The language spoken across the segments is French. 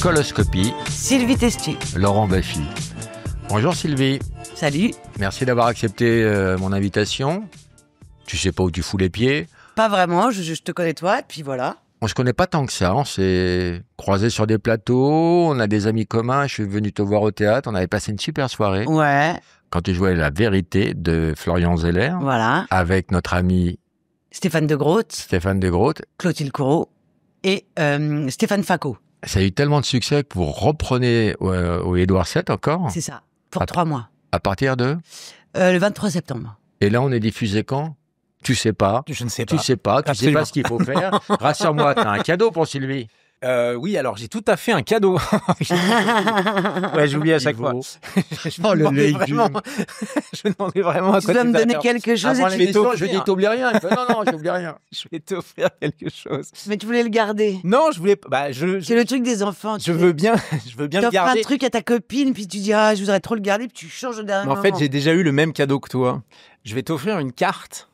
Coloscopie. Sylvie Testier. Laurent Baffy. Bonjour Sylvie. Salut. Merci d'avoir accepté mon invitation. Tu sais pas où tu fous les pieds. Pas vraiment, je te connais toi, et puis voilà. On se connaît pas tant que ça, on s'est croisés sur des plateaux, on a des amis communs, je suis venu te voir au théâtre, on avait passé une super soirée. Ouais. Quand tu jouais La Vérité de Florian Zeller, Voilà. avec notre ami Stéphane de Groot, Stéphane de Groot. Clotilde Corot et Stéphane Facot. Ça a eu tellement de succès que vous reprenez au Édouard VII encore. C'est ça, pour 3 mois. À partir de Le 23 septembre. Et là, on est diffusé quand? Tu sais pas. Je ne sais pas. Tu sais pas ce qu'il faut faire. Rassure-moi, t'as un cadeau pour Sylvie. Oui, alors j'ai tout à fait un cadeau. Ouais, j'oublie à chaque fois. Je me demandais vraiment à Tu quoi dois me donner t'attends. quelque chose Avant et l'émission, t'offrir. je dis t'oublies rien. Il fait, non, j'oublie rien. Je vais t'offrir quelque chose. mais tu voulais le garder. Non, je voulais. C'est le truc des enfants. je veux bien le T'offres un garder. truc à ta copine, puis tu dis je voudrais trop le garder, puis tu changes de dernier Mais en moment. fait, j'ai déjà eu le même cadeau que toi. Je vais t'offrir une carte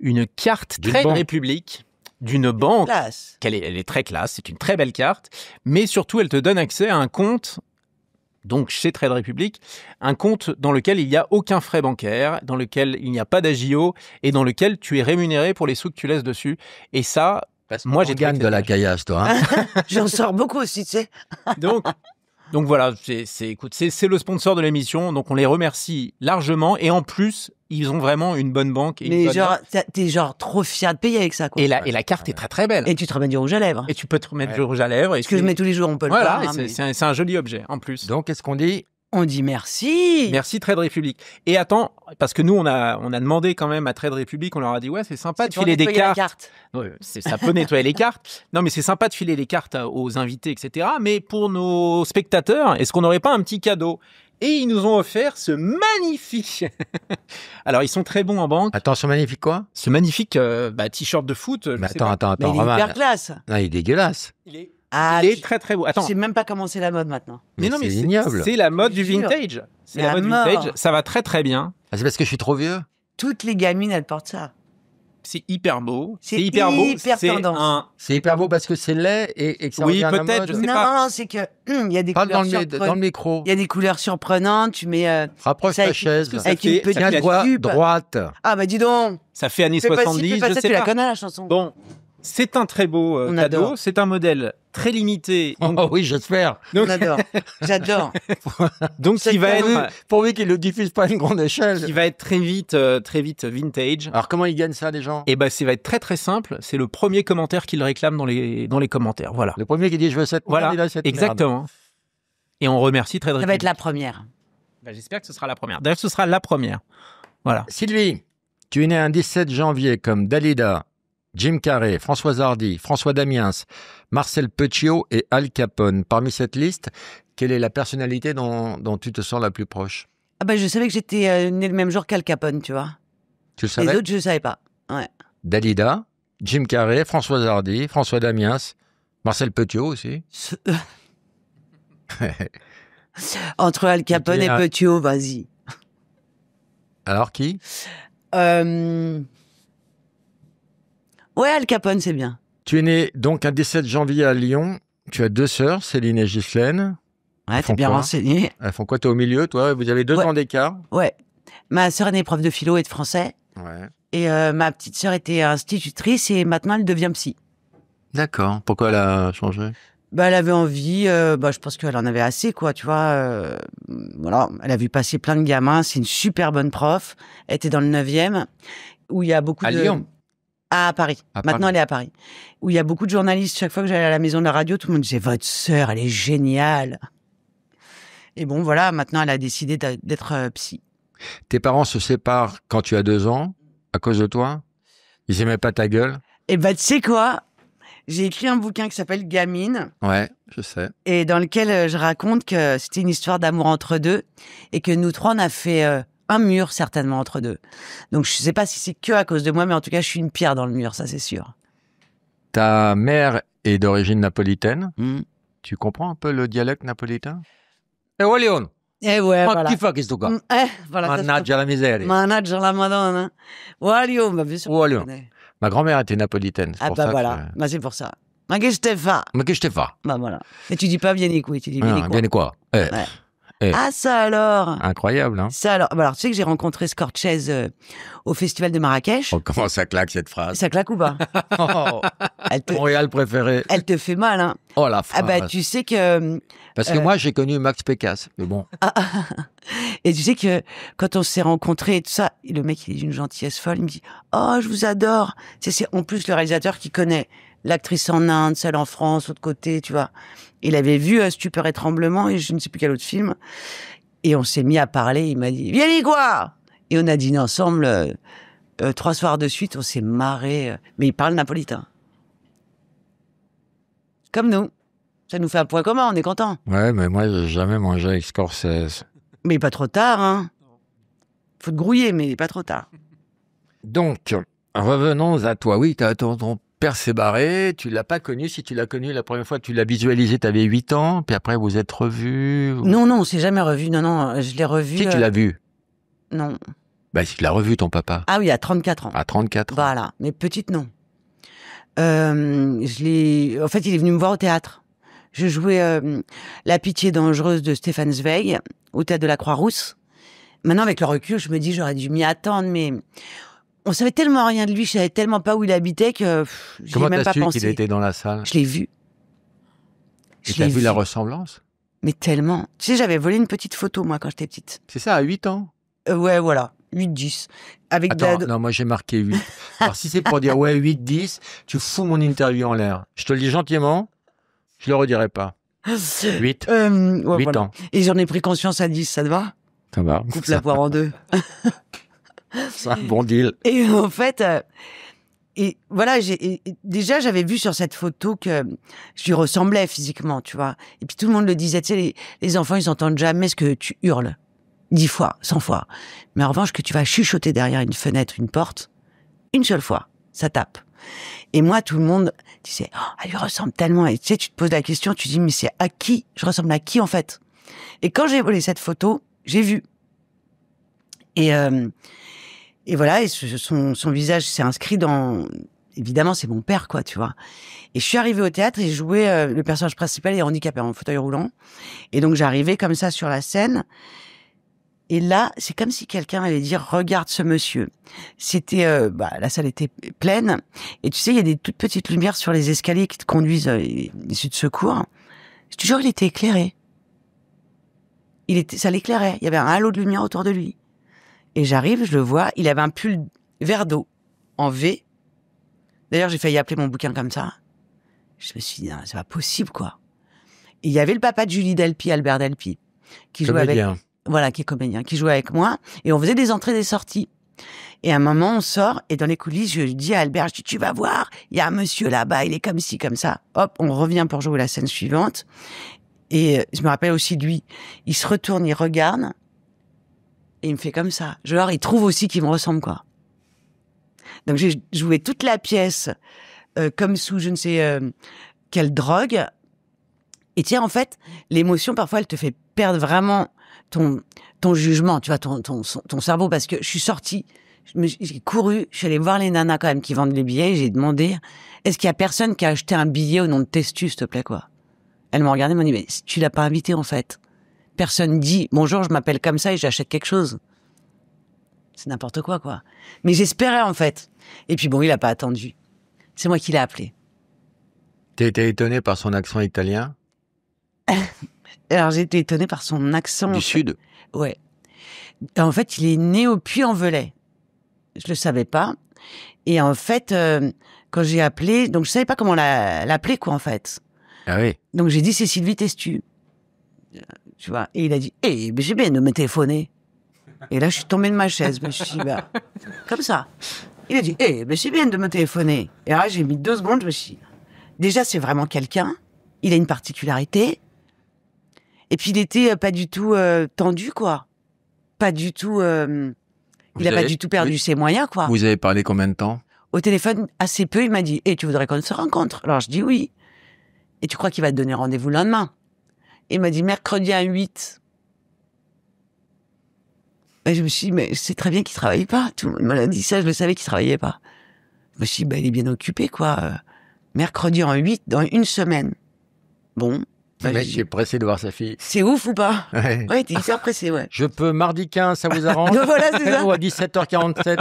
D'une Trade banque. République d'une banque. Classe. Elle est très classe, c'est une très belle carte, mais surtout elle te donne accès à un compte, donc chez Trade Republic, un compte dans lequel il n'y a aucun frais bancaire, dans lequel il n'y a pas d'agio et dans lequel tu es rémunéré pour les sous que tu laisses dessus. Et ça, moi j'ai Gagne de la caillasse, toi. Hein. J'en sors beaucoup aussi, tu sais. donc voilà, écoute, c'est le sponsor de l'émission, donc on les remercie largement et en plus ils ont vraiment une bonne banque. Et Mais genre, t'es genre trop fier de payer avec ça, quoi. et la carte est très très belle. Et tu te remets du rouge à lèvres. Et tu peux te remettre du rouge à lèvres. Ce que je mets tous les jours, on peut le Voilà, voir. et hein, mais c'est un joli objet en plus. Donc, qu'est-ce qu'on dit? on dit merci. Merci Trade Republic. Et attends, parce que nous on a demandé quand même à Trade Republic, on leur a dit ouais c'est sympa de C'est pour filer des nettoyer la cartes. carte. Ouais, ça peut nettoyer les cartes. Non mais c'est sympa de filer les cartes aux invités etc. Mais pour nos spectateurs, est-ce qu'on n'aurait pas un petit cadeau? Et ils nous ont offert ce magnifique. Alors ils sont très bons en banque. Attends, ce magnifique quoi? Ce magnifique t-shirt de foot. Mais je sais pas. attends, Mais il est Romain. hyper classe. Non, il est dégueulasse. Il Ah, est très très beau. Je Attends. sais même pas comment c'est la mode maintenant. Mais non, c'est mais ignoble. c'est la mode du Je jure. vintage. C'est Mais la à mode mort. vintage. Ça va très très bien. Ah, c'est parce que je suis trop vieux? Toutes les gamines, elles portent ça. C'est hyper beau. C'est hyper beau. hyper C'est tendance. un. C'est hyper beau parce que c'est laid et que ça Oui, revient à la peut-être, mode. je sais Non, pas. c'est que il y a des Parle couleurs dans le surprenantes. micro. Il y a des couleurs surprenantes. Tu mets Rapproche ça ta avec- chaise. ça avec fait- une petite ça fait- Tiens-toi jupe. droite. Ah bah dis donc. Ça fait années Fais pas ci, 70, fais pas je ça, sais tu la pas. connais la chanson. Bon, c'est un très beau On cadeau. adore. C'est un modèle très limité. Oh oui, j'espère. On adore. J'adore. Donc C'est qui va cadeau. être Pourvu qu'il ne le diffuse pas à une grande échelle. très vite vintage. Alors, comment ils gagnent ça, les gens? Et ben, ça va être très très simple. C'est le premier commentaire qu'il réclame dans les commentaires. Voilà. Le premier qui dit je veux cette Voilà. merde, il a cette merde. Exactement. Et on remercie Trade Ça va Republic. être la première. Ben, j'espère que ce sera la première. D'ailleurs, ce sera la première. Voilà. Sylvie, tu es née un 17 janvier comme Dalida, Jim Carrey, Françoise Hardy, François Damiens, Marcel Petiot et Al Capone. Parmi cette liste, quelle est la personnalité dont tu te sens la plus proche? Ah bah je savais que j'étais née le même jour qu'Al Capone, tu vois. Tu le Les savais? autres, je ne savais pas. Ouais. Dalida, Jim Carrey, Françoise Hardy, François Damiens, Marcel Petiot aussi. Entre Al Capone Tu es et un- Petiot, vas-y. Alors qui? Ouais, Al Capone, c'est bien. Tu es né donc un 17 janvier à Lyon. Tu as 2 sœurs, Céline et Ghislaine. Ouais, Ils font t'es bien quoi renseigné. Elles font quoi? T'es au milieu, toi? Vous avez 2 Ouais. ans d'écart? Ouais. Ma sœur est prof de philo et de français. Ouais. Et ma petite sœur était institutrice et maintenant elle devient psy. D'accord. Pourquoi elle a changé? Bah, elle avait envie, je pense qu'elle en avait assez, quoi, tu vois. Voilà, elle a vu passer plein de gamins. C'est une super bonne prof. Elle était dans le 9e, où il y a beaucoup À de... Lyon? À Paris. À Maintenant, Paris. elle est à Paris. Où il y a beaucoup de journalistes. Chaque fois que j'allais à la maison de la radio, tout le monde disait « Votre sœur, elle est géniale !» Et bon, voilà, maintenant, elle a décidé d'être psy. Tes parents se séparent quand tu as 2 ans, à cause de toi? Ils aimaient pas ta gueule? Et tu sais quoi? J'ai écrit un bouquin qui s'appelle Gamine, Ouais, je sais. et dans lequel je raconte que c'était une histoire d'amour entre deux, et que nous trois, on a fait un mur, certainement, entre deux. Donc, je sais pas si c'est que à cause de moi, mais en tout cas, je suis une pierre dans le mur, ça, c'est sûr. Ta mère est d'origine napolitaine. Mm. Tu comprends un peu le dialecte napolitain? Eh, Leon, Et ouais, ma voilà. chi fa questo qua? Voilà. ça, Mannaggia la miseria. Mannaggia la Madonna. Walio, bah, bien sûr. Walio. je connais. Ma grand-mère était napolitaine. C'est Ah pour bah ça voilà, bah, c'est pour ça. Ma che Stefa. Mais que je t'ai pas. Bah voilà. Et tu dis pas vieni qui, tu dis vieni quoi. Bien quoi. Ouais. Eh. Ah ça alors. Incroyable, hein. Ça alors. Bah alors tu sais que j'ai rencontré Scorchez au festival de Marrakech. Oh, comment ça claque cette phrase. Ça claque ou pas? Oh, Elle te, Montréal préféré. elle te fait mal, hein. Oh la Ah phrase. bah tu sais que Parce que moi, j'ai connu Max Pécasse. Mais bon. et tu sais que quand on s'est rencontrés et tout ça, le mec il est d'une gentillesse folle, il me dit "Oh, je vous adore." Tu sais, c'est en plus le réalisateur qui connaît l'actrice en Inde, celle en France, l'autre côté, tu vois. Il avait vu Stupeur et Tremblement et je ne sais plus quel autre film. Et on s'est mis à parler, il m'a dit "Viens quoi?" Et on a dîné ensemble 3 soirs de suite, on s'est marré. Mais il parle napolitain. Comme nous. Ça nous fait un point commun, on est content. Ouais, mais moi, j'ai jamais mangé avec Scorsese. Mais pas trop tard, hein. Faut te grouiller, mais pas trop tard. Donc, revenons à toi. Oui, ton père s'est barré, tu l'as pas connu. Si tu l'as connu la première fois, tu l'as visualisé, tu avais 8 ans, puis après vous êtes revus. Non, on s'est jamais revu. Non, je l'ai revu. Si tu l'as vu. Non. Bah, si tu l'as revu, ton papa. Ah oui, à 34 ans. À 34 ans. Voilà. Mais petite, non. En fait, il est venu me voir au théâtre. Je jouais La Pitié dangereuse de Stéphane Zweig au théâtre de la Croix-Rousse. Maintenant, avec le recul, je me dis, j'aurais dû m'y attendre, mais on savait tellement rien de lui, je savais tellement pas où il habitait que j'y ai Comment même t'as pas su pensé. qu'il était dans la salle? Je l'ai vu. Et Je t'as l'ai vu la ressemblance? Mais tellement. Tu sais, j'avais volé une petite photo, moi, quand j'étais petite. C'est ça, à 8 ans? Ouais, voilà. 8-10. Avec Attends, de la... non, moi j'ai marqué 8. Alors si c'est pour dire ouais, 8-10, tu fous mon interview en l'air. Je te le dis gentiment, je le redirai pas. 8. 8 voilà. ans. Et j'en ai pris conscience à 10, ça te va? Ça va. Coupe la poire en deux. C'est un bon deal. Et en fait, et voilà, déjà j'avais vu sur cette photo que je lui ressemblais physiquement, tu vois. Et puis tout le monde le disait, tu sais, les enfants, ils entendent jamais ce que tu hurles. 10 fois, 100 fois. Mais en revanche, que tu vas chuchoter derrière une fenêtre, une porte, une seule fois, ça tape. Et moi, tout le monde disait, oh, elle lui ressemble tellement. Et tu sais, tu te poses la question, tu te dis, mais c'est à qui? Je ressemble à qui, en fait? Et quand j'ai volé cette photo, j'ai vu. Et voilà, et son visage s'est inscrit dans... Évidemment, c'est mon père, quoi, tu vois. Et je suis arrivée au théâtre et je jouais... le personnage principal est handicapé, en fauteuil roulant. Et donc, j'arrivais comme ça sur la scène. Et là, c'est comme si quelqu'un allait dire, regarde ce monsieur. C'était, la salle était pleine. Et tu sais, il y a des toutes petites lumières sur les escaliers qui te conduisent issus de secours. Je te jure, il était éclairé. Ça l'éclairait. Il y avait un halo de lumière autour de lui. Et j'arrive, je le vois. Il avait un pull vert d'eau en V. D'ailleurs, j'ai failli appeler mon bouquin comme ça. Je me suis dit, non, c'est pas possible, quoi. Et il y avait le papa de Julie Delpy, Albert Delpy, qui jouait avec... Voilà, qui est comédien, qui jouait avec moi, et on faisait des entrées, des sorties. Et à un moment, on sort, et dans les coulisses, je dis à Albert, je dis, tu vas voir, il y a un monsieur là-bas, il est comme ci, comme ça. Hop, on revient pour jouer la scène suivante. Et je me rappelle aussi de lui. Il se retourne, il regarde, et il me fait comme ça. Genre, il trouve aussi qu'il me ressemble, quoi. Donc j'ai joué toute la pièce, comme sous je ne sais quelle drogue. Et tiens, en fait, l'émotion, parfois, elle te fait perdre vraiment ton jugement, tu vois, ton cerveau, parce que je suis sortie, j'ai couru, je suis allée voir les nanas quand même qui vendent les billets, et j'ai demandé, est-ce qu'il y a personne qui a acheté un billet au nom de Testu, s'il te plaît, quoi? Elle m'a regardé, elle m'a dit, mais tu l'as pas invité, en fait. Personne dit, bonjour, je m'appelle comme ça et j'achète quelque chose. C'est n'importe quoi, quoi. Mais j'espérais, en fait. Et puis bon, il a pas attendu. C'est moi qui l'ai appelé. T'as été étonné par son accent italien? Alors, j'ai été étonnée par son accent. Du Sud? Ouais. En fait, il est né au Puy-en-Velay. Je le savais pas. Et en fait, quand j'ai appelé, donc je savais pas comment l'appeler, quoi, en fait. Ah oui. Donc j'ai dit, c'est Sylvie Testu. Tu vois. Et il a dit, mais j'ai bien de me téléphoner. Et là, je suis tombée de ma chaise. Je me suis dit, comme ça. Il a dit, mais c'est bien de me téléphoner. Et là, j'ai mis 2 secondes, je me suis dit, déjà, c'est vraiment quelqu'un. Il a une particularité. Et puis, il était pas du tout tendu, quoi. Pas du tout... il a pas du tout perdu ses moyens, quoi. Vous avez parlé combien de temps? Au téléphone, assez peu, il m'a dit, tu voudrais qu'on se rencontre? Alors, je dis oui. Et tu crois qu'il va te donner rendez-vous le lendemain? Il m'a dit mercredi à 8. Et je me suis dit, mais je sais très bien qu'il travaille pas. Tout le monde me l'a dit ça, je le savais qu'il travaillait pas. me suis dit, bah, il est bien occupé, quoi. Mercredi en 8, dans une semaine. Bon. Le mec est pressé de voir sa fille. C'est ouf ou pas? Ouais. Ouais, t'es hyper pressé, ouais. Je peux mardi 15, ça vous arrange? Voilà, c'est ça. Ou à 17h47?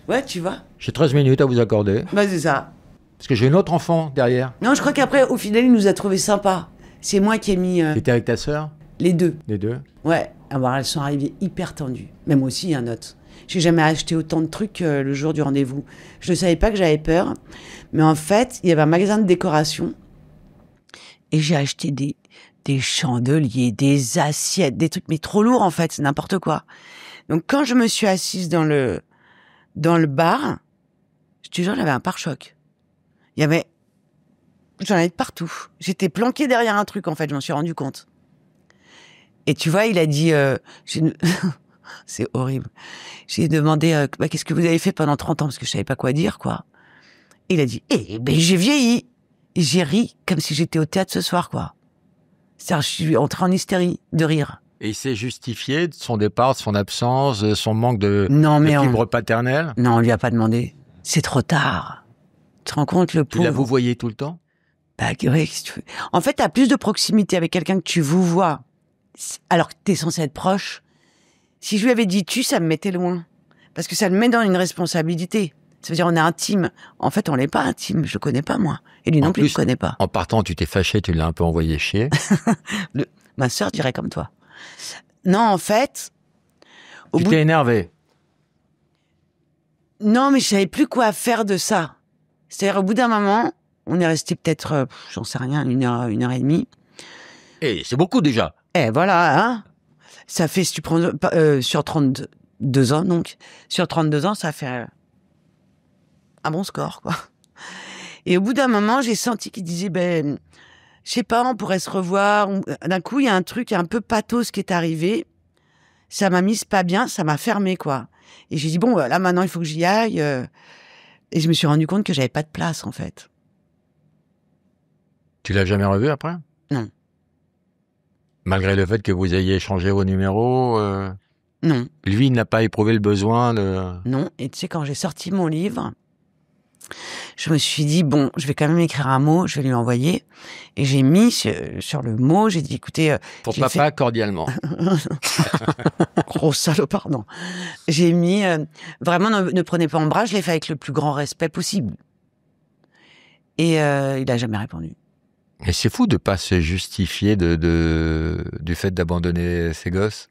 Ouais, tu vois. J'ai 13 minutes à vous accorder. Bah, c'est ça. Parce que j'ai une autre enfant derrière. Non, je crois qu'après, au final, il nous a trouvé sympa. C'est moi qui ai mis T'étais avec ta sœur? les deux. Les deux? Ouais. Alors, elles sont arrivées hyper tendues. Même aussi, un autre. J'ai jamais acheté autant de trucs le jour du rendez-vous. Je ne savais pas que j'avais peur. Mais en fait, il y avait un magasin de décoration. Et j'ai acheté des chandeliers, des assiettes, des trucs, mais trop lourds, en fait. C'est n'importe quoi. Donc, quand je me suis assise dans le bar, je te jure, j'avais un pare-choc. J'en avais de partout. J'étais planquée derrière un truc, en fait, je m'en suis rendu compte. Et tu vois, il a dit, c'est horrible. J'ai demandé, qu'est-ce que vous avez fait pendant 30 ans? Parce que je savais pas quoi dire, quoi. Et il a dit, j'ai vieilli. Et j'ai ri comme si j'étais au théâtre ce soir, quoi. C'est-à-dire, je suis entrée en hystérie de rire. Et il s'est justifié de son départ, de son absence, de son manque de fibre paternelle? Non, on lui a pas demandé. C'est trop tard. Tu te rends compte, le pauvre? Tu la vous voyez tout le temps? Bah, ouais, en fait, t'as plus de proximité avec quelqu'un que tu vous vois, alors que t'es censé être proche. Si je lui avais dit tu, ça me mettait loin. Parce que ça le met dans une responsabilité. Ça veut dire, on est intime. En fait, on n'est pas intime. Je le connais pas, moi. Et lui non plus, je le connais pas. En partant, tu t'es fâché, tu l'as un peu envoyé chier. Ma sœur dirait comme toi. Non, en fait... Tu t'es énervé? Non, mais je savais plus quoi faire de ça. C'est-à-dire, au bout d'un moment, on est resté peut-être, j'en sais rien, une heure et demie. Et c'est beaucoup déjà. Voilà, hein. Ça fait, si tu prends sur 32 ans, donc, sur 32 ans, ça fait un bon score, quoi. Et au bout d'un moment, j'ai senti qu'il disait, je sais pas, on pourrait se revoir. D'un coup, il y a un truc un peu pathos qui est arrivé. Ça m'a mise pas bien, ça m'a fermé, quoi. Et j'ai dit, bon, là, maintenant, il faut que j'y aille. Et je me suis rendu compte que j'avais pas de place, en fait. Tu l'as jamais revu après? Non. Malgré le fait que vous ayez échangé vos numéros? Non. Lui, il n'a pas éprouvé le besoin de... Non. Et tu sais, quand j'ai sorti mon livre, je me suis dit, bon, je vais quand même écrire un mot, je vais lui envoyer. Et j'ai mis sur le mot, j'ai dit, écoutez... Pour papa, cordialement. Gros salaud, pardon. J'ai mis, vraiment, ne prenez pas en bras, je l'ai fait avec le plus grand respect possible. Et il a jamais répondu. Et c'est fou de pas se justifier du fait d'abandonner ses gosses.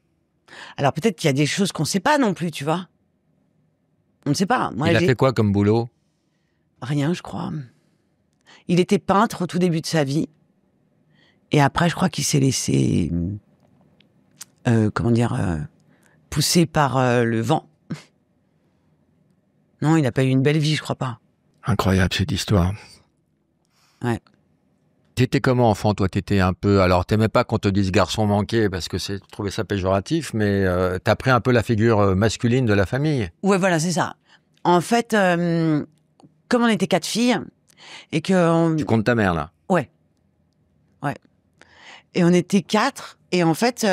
Alors peut-être qu'il y a des choses qu'on ne sait pas non plus, tu vois. On ne sait pas. Moi, il a fait quoi comme boulot? Rien, je crois. Il était peintre au tout début de sa vie. Et après, je crois qu'il s'est laissé, pousser par le vent. Non, il n'a pas eu une belle vie, je crois pas. Incroyable cette histoire. Ouais. T'étais comment enfant, toi? T'étais un peu... Alors, t'aimais pas qu'on te dise garçon manqué parce que tu trouvais ça péjoratif, mais t'as pris un peu la figure masculine de la famille. Ouais, voilà, c'est ça. En fait, comme on était 4 filles et que... Tu comptes ta mère, là? Ouais. Et on était 4 et en fait,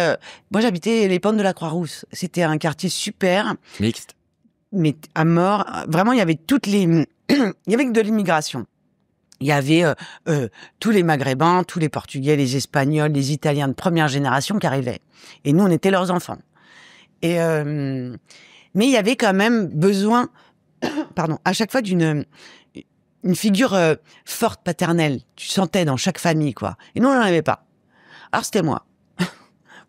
moi j'habitais les pentes de la Croix-Rousse. C'était un quartier super. Mixte? Mais à mort. Vraiment, il y avait il y avait que de l'immigration. Il y avait tous les Maghrébins, tous les Portugais, les Espagnols, les Italiens de première génération qui arrivaient. Et nous, on était leurs enfants. Et mais il y avait quand même besoin, à chaque fois d'une figure forte paternelle. Tu sentais dans chaque famille, quoi. Et nous, on n'en avait pas. Alors c'était moi,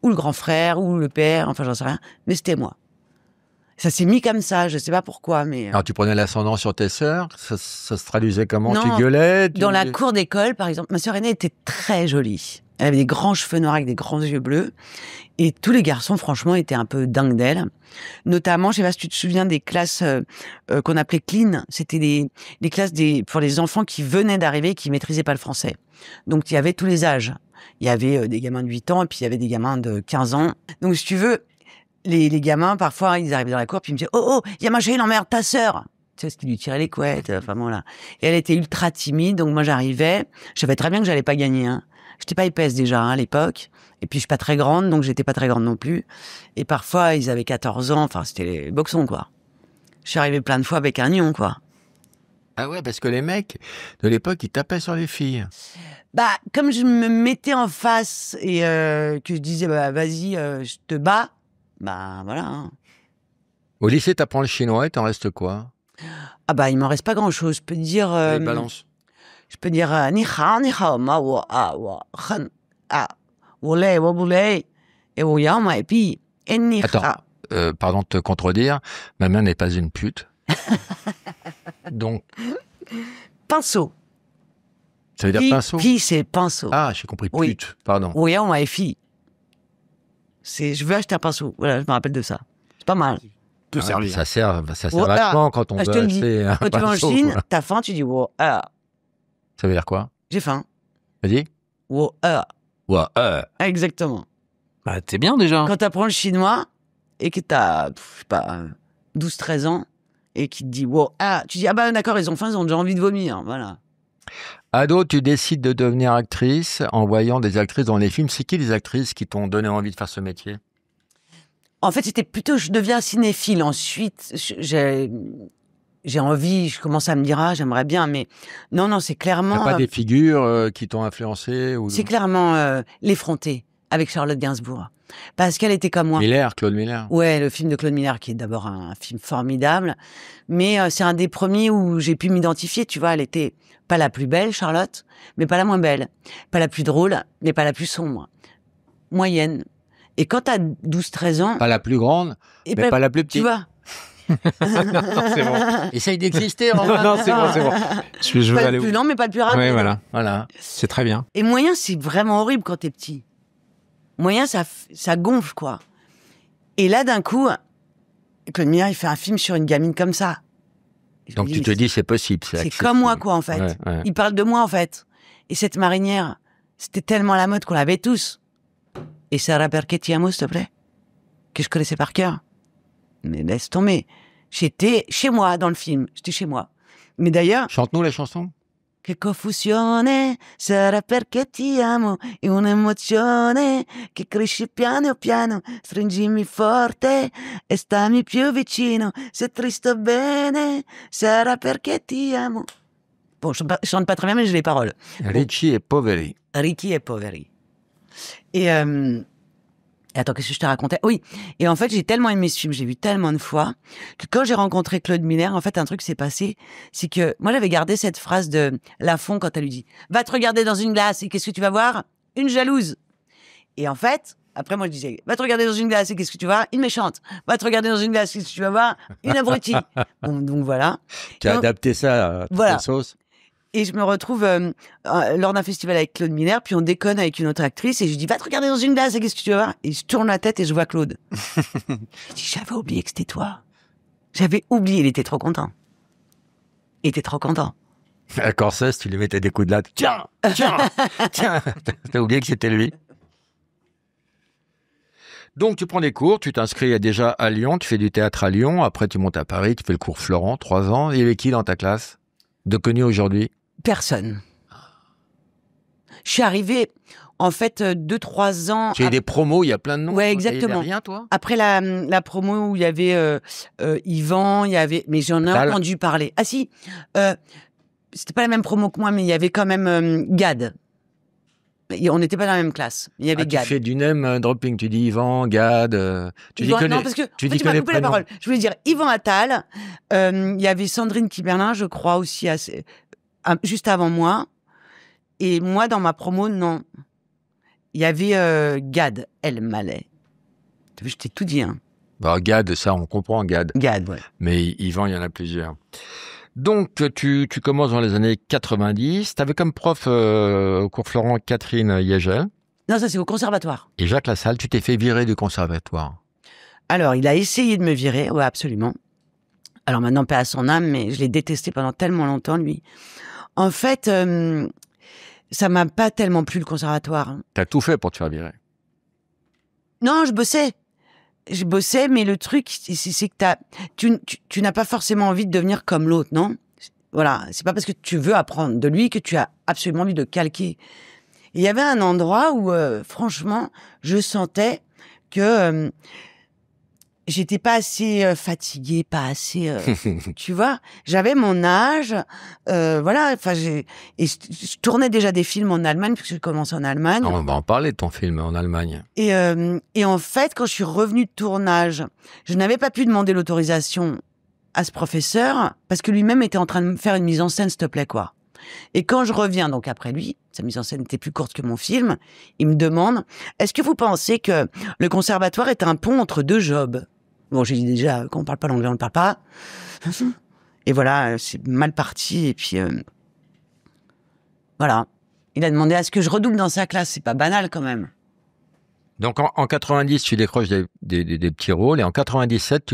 ou le grand frère, ou le père, enfin j'en sais rien, mais c'était moi. Ça s'est mis comme ça, je sais pas pourquoi, mais... Alors, tu prenais l'ascendant sur tes sœurs? Ça se traduisait comment? Non, tu gueulais? Dans la cour d'école, par exemple, ma sœur aînée était très jolie. Elle avait des grands cheveux noirs avec des grands yeux bleus. Et tous les garçons, franchement, étaient un peu dingues d'elle. Notamment, je sais pas si tu te souviens des classes qu'on appelait clean. C'était les classes pour les enfants qui venaient d'arriver et qui maîtrisaient pas le français. Donc, il y avait tous les âges. Il y avait des gamins de 8 ans et puis il y avait des gamins de 15 ans. Donc, si tu veux... Les gamins, parfois, ils arrivaient dans la cour, puis ils me disaient « Oh, il y a machin, il emmerde ta sœur !» Tu sais, c'était lui tirer les couettes, enfin voilà. Et elle était ultra timide, donc moi j'arrivais, je savais très bien que j'allais pas gagner, hein. J'étais pas épaisse déjà, à l'époque, et puis je suis pas très grande, donc j'étais pas très grande non plus. Et parfois, ils avaient 14 ans, enfin c'était les boxons, quoi. Je suis arrivée plein de fois avec un nion, quoi. Ah ouais, parce que les mecs de l'époque, ils tapaient sur les filles. Bah, comme je me mettais en face et que je disais, bah, vas-y, je te bats, bah voilà. Hein. Au lycée, t'apprends le chinois et t'en restes quoi? Ah bah, il m'en reste pas grand-chose. Je peux te dire... Allez, balance. Je peux dire ni hao, ma wa a wa khan a wo lei wo bu lei et wo yao ma et puis et ni Attends, ha. pardon de te contredire, ma mère n'est pas une pute. Donc, Pinceau. ça veut dire pinceau? Pi, c'est pinceau. Ah, j'ai compris, pute, Oui. pardon. Wo yao ma et puis. Je veux acheter un pinceau. Voilà, je me rappelle de ça. C'est pas mal. Peut Ah, servir. ça sert Wo vachement quand on je veut te le dis. acheter un Quand tu vas en pinceau, Chine, quoi. t'as faim, tu dis wo a. Ça veut dire quoi? J'ai faim. Vas-y. Wo a. Ouais, Exactement. Bah, t'es bien déjà. Quand t'apprends le chinois et que t'as, je sais pas, 12-13 ans et qu'il te dit wow, ah, tu dis ah bah d'accord, ils ont faim, ils ont déjà envie de vomir, voilà. Ado, tu décides de devenir actrice en voyant des actrices dans les films. C'est qui les actrices qui t'ont donné envie de faire ce métier? En fait, c'était plutôt je deviens cinéphile. Ensuite, j'ai envie, je commence à me dire ah j'aimerais bien, mais non, c'est T'as clairement, pas des figures qui t'ont influencé ou... c'est clairement l'effronté avec Charlotte Gainsbourg parce qu'elle était comme moi. Claude Miller. Ouais, le film de Claude Miller, qui est d'abord un film formidable, mais c'est un des premiers où j'ai pu m'identifier, tu vois, elle était pas la plus belle, Charlotte, mais pas la moins belle, pas la plus drôle, mais pas la plus sombre, moyenne. Et quand t'as 12-13 ans... Pas la plus grande, et mais pas la plus Tu petite. vois, Non, c'est bon. Essaye d'exister. Non, non, c'est bon, c'est bon. Je veux pas aller le plus où? lent, mais pas le plus rapide. Ouais, voilà. Voilà. C'est très bien. Et moyen, c'est vraiment horrible quand t'es petit. Moyen, ça gonfle, quoi. Et là, d'un coup, Claude Miller, il fait un film sur une gamine comme ça. Et je Donc me tu te dis c'est possible. c'est accessible. comme moi, quoi, en fait. Ouais. Il parle de moi, en fait. Et cette marinière, c'était tellement à la mode qu'on l'avait tous. Et Sarah Perché Ti Amo, s'il te plaît, que je connaissais par cœur. Mais laisse tomber. J'étais chez moi dans le film. J'étais chez moi. Mais d'ailleurs, Chante-nous la chanson. che confusione sarà perché ti amo e un'emozione che cresce piano piano, stringimi forte e stammi più vicino, se triste o bene sarà perché ti amo. Bon, je chante pas très bien, mais j'ai les paroles. Ricci et Poveri. Ricky et Poveri. Et attends, qu'est-ce que je te racontais? Oui. Et en fait, j'ai tellement aimé ce film, j'ai vu tellement de fois, que quand j'ai rencontré Claude Miller, en fait, un truc s'est passé, c'est que moi, j'avais gardé cette phrase de Lafont quand elle lui dit « Va te regarder dans une glace et qu'est-ce que tu vas voir? Une jalouse. » Et en fait, après, moi, je disais « Va te regarder dans une glace et qu'est-ce que tu vas voir? Une méchante. Va te regarder dans une glace et qu'est-ce que tu vas voir? Une abrutie. » Bon, donc voilà. Tu as Et adapté ça à voilà. ta sauce. Et je me retrouve lors d'un festival avec Claude Miller, puis on déconne avec une autre actrice, et je dis, va te regarder dans une glace, et qu'est-ce que tu vas voir? Et je tourne la tête et je vois Claude. Je dis, j'avais oublié que c'était toi. J'avais oublié, il était trop content. Il était trop content. À Corsès, tu lui mettais des coups de latte. Tiens, t'as oublié que c'était lui. Donc tu prends des cours, tu t'inscris déjà à Lyon, tu fais du théâtre à Lyon, après tu montes à Paris, tu fais le cours Florent, 3 ans. Il y avait qui dans ta classe de connu aujourd'hui? Personne. Je suis arrivée, en fait, 2-3 ans... Tu as des promos, il y a plein de noms. Ouais, toi. exactement. Il y avait rien, toi? Après la promo où il y avait Yvan, il y avait... Mais j'en ai Tal. entendu parler. Ah si, c'était pas la même promo que moi, mais il y avait quand même Gad. On n'était pas dans la même classe. Il y avait Tu Gad. fais du name dropping, tu dis Yvan, Gad, tu Yvan, dis que non, les, parce que tu en fait, dis tu que m'as les coupé la prénoms. parole. Je voulais dire Yvan Attal. Il y avait Sandrine Kiberlin, je crois aussi, juste avant moi. Et moi, dans ma promo, non. Il y avait Gad El Malais. Tu vois, je t'ai tout dit, hein. Bah, Gad, ça on comprend, Gad. Gad, ouais. Mais Yvan, il y en a plusieurs. Donc, tu commences dans les années 90. Tu avais comme prof au cours Florent Catherine Yegel Non, ça c'est au conservatoire. et Jacques Lassalle. Tu t'es fait virer du conservatoire. Alors, il a essayé de me virer, ouais, absolument. Alors maintenant, paix à son âme, mais je l'ai détesté pendant tellement longtemps, lui. En fait, ça m'a pas tellement plu, le conservatoire. Hein. Tu as tout fait pour te faire virer. Non, je bossais. Je bossais, mais le truc, c'est que tu n'as pas forcément envie de devenir comme l'autre, non? Voilà, c'est pas parce que tu veux apprendre de lui que tu as absolument envie de calquer. Et il y avait un endroit où, franchement, je sentais que j'étais pas assez fatiguée, pas assez, tu vois. J'avais mon âge, voilà. Enfin, je tournais déjà des films en Allemagne puisque j'ai commencé en Allemagne. On va en parler de ton film en Allemagne. Et en fait, quand je suis revenue de tournage, je n'avais pas pu demander l'autorisation à ce professeur parce que lui-même était en train de me faire une mise en scène, s'il te plaît, quoi. Et quand je reviens, donc après lui, sa mise en scène était plus courte que mon film, il me demande, est-ce que vous pensez que le conservatoire est un pont entre deux jobs? Bon, j'ai dit déjà, quand on parle pas l'anglais, on ne parle pas. Et voilà, c'est mal parti. Et puis, voilà. Il a demandé à ce que je redouble dans sa classe. C'est pas banal, quand même. Donc en 90, tu décroches des petits rôles et en 97,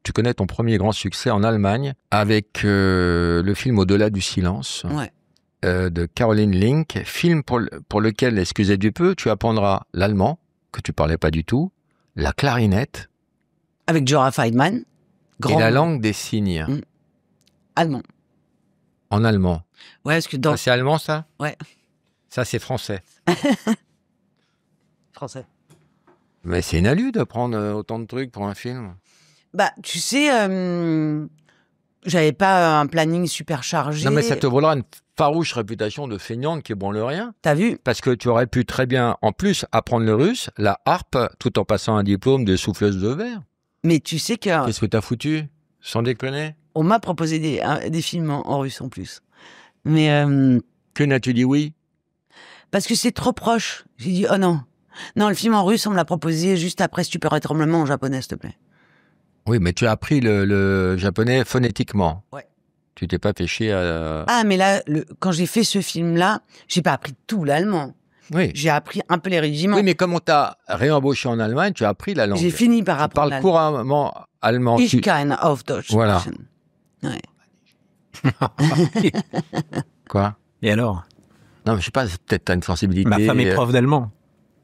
tu connais ton premier grand succès en Allemagne avec le film Au-delà du silence Ouais. De Caroline Link, film pour lequel, excusez du peu, tu apprendras l'allemand, que tu parlais pas du tout, la clarinette Avec Jorah Feidman. et la langue des signes Allemand. en allemand. Ouais, parce que dans... Ça, c'est allemand, ça? Ouais. Ça, c'est français. Français. Mais c'est une alu de prendre autant de trucs pour un film. Bah, tu sais, j'avais pas un planning super chargé. Non, mais ça te vaudra une farouche réputation de feignante qui branle rien. T'as vu? Parce que tu aurais pu très bien, en plus, apprendre le russe, la harpe, tout en passant un diplôme de souffleuse de verre. Mais tu sais que Qu'est-ce que t'as foutu? Sans déconner. on m'a proposé des films en russe en plus. Mais Que n'as-tu dit oui? parce que c'est trop proche. J'ai dit oh non. Non, le film en russe, on me l'a proposé juste après Stupeur et Tremblement en japonais, s'il te plaît. Oui, mais tu as appris le japonais phonétiquement. Ouais. Tu t'es pas fait chier à... Ah, mais là, quand j'ai fait ce film-là, j'ai pas appris tout l'allemand. Oui. J'ai appris un peu les rudiments. Oui, mais comme on t'a réembauché en Allemagne, tu as appris la langue. J'ai fini par Tu apprendre parles couramment allemand. Ich kann auf Deutsch Voilà. sprechen. Ouais. Quoi? Et alors? Non, mais je sais pas, peut-être t'as une sensibilité... Ma femme est prof d'allemand.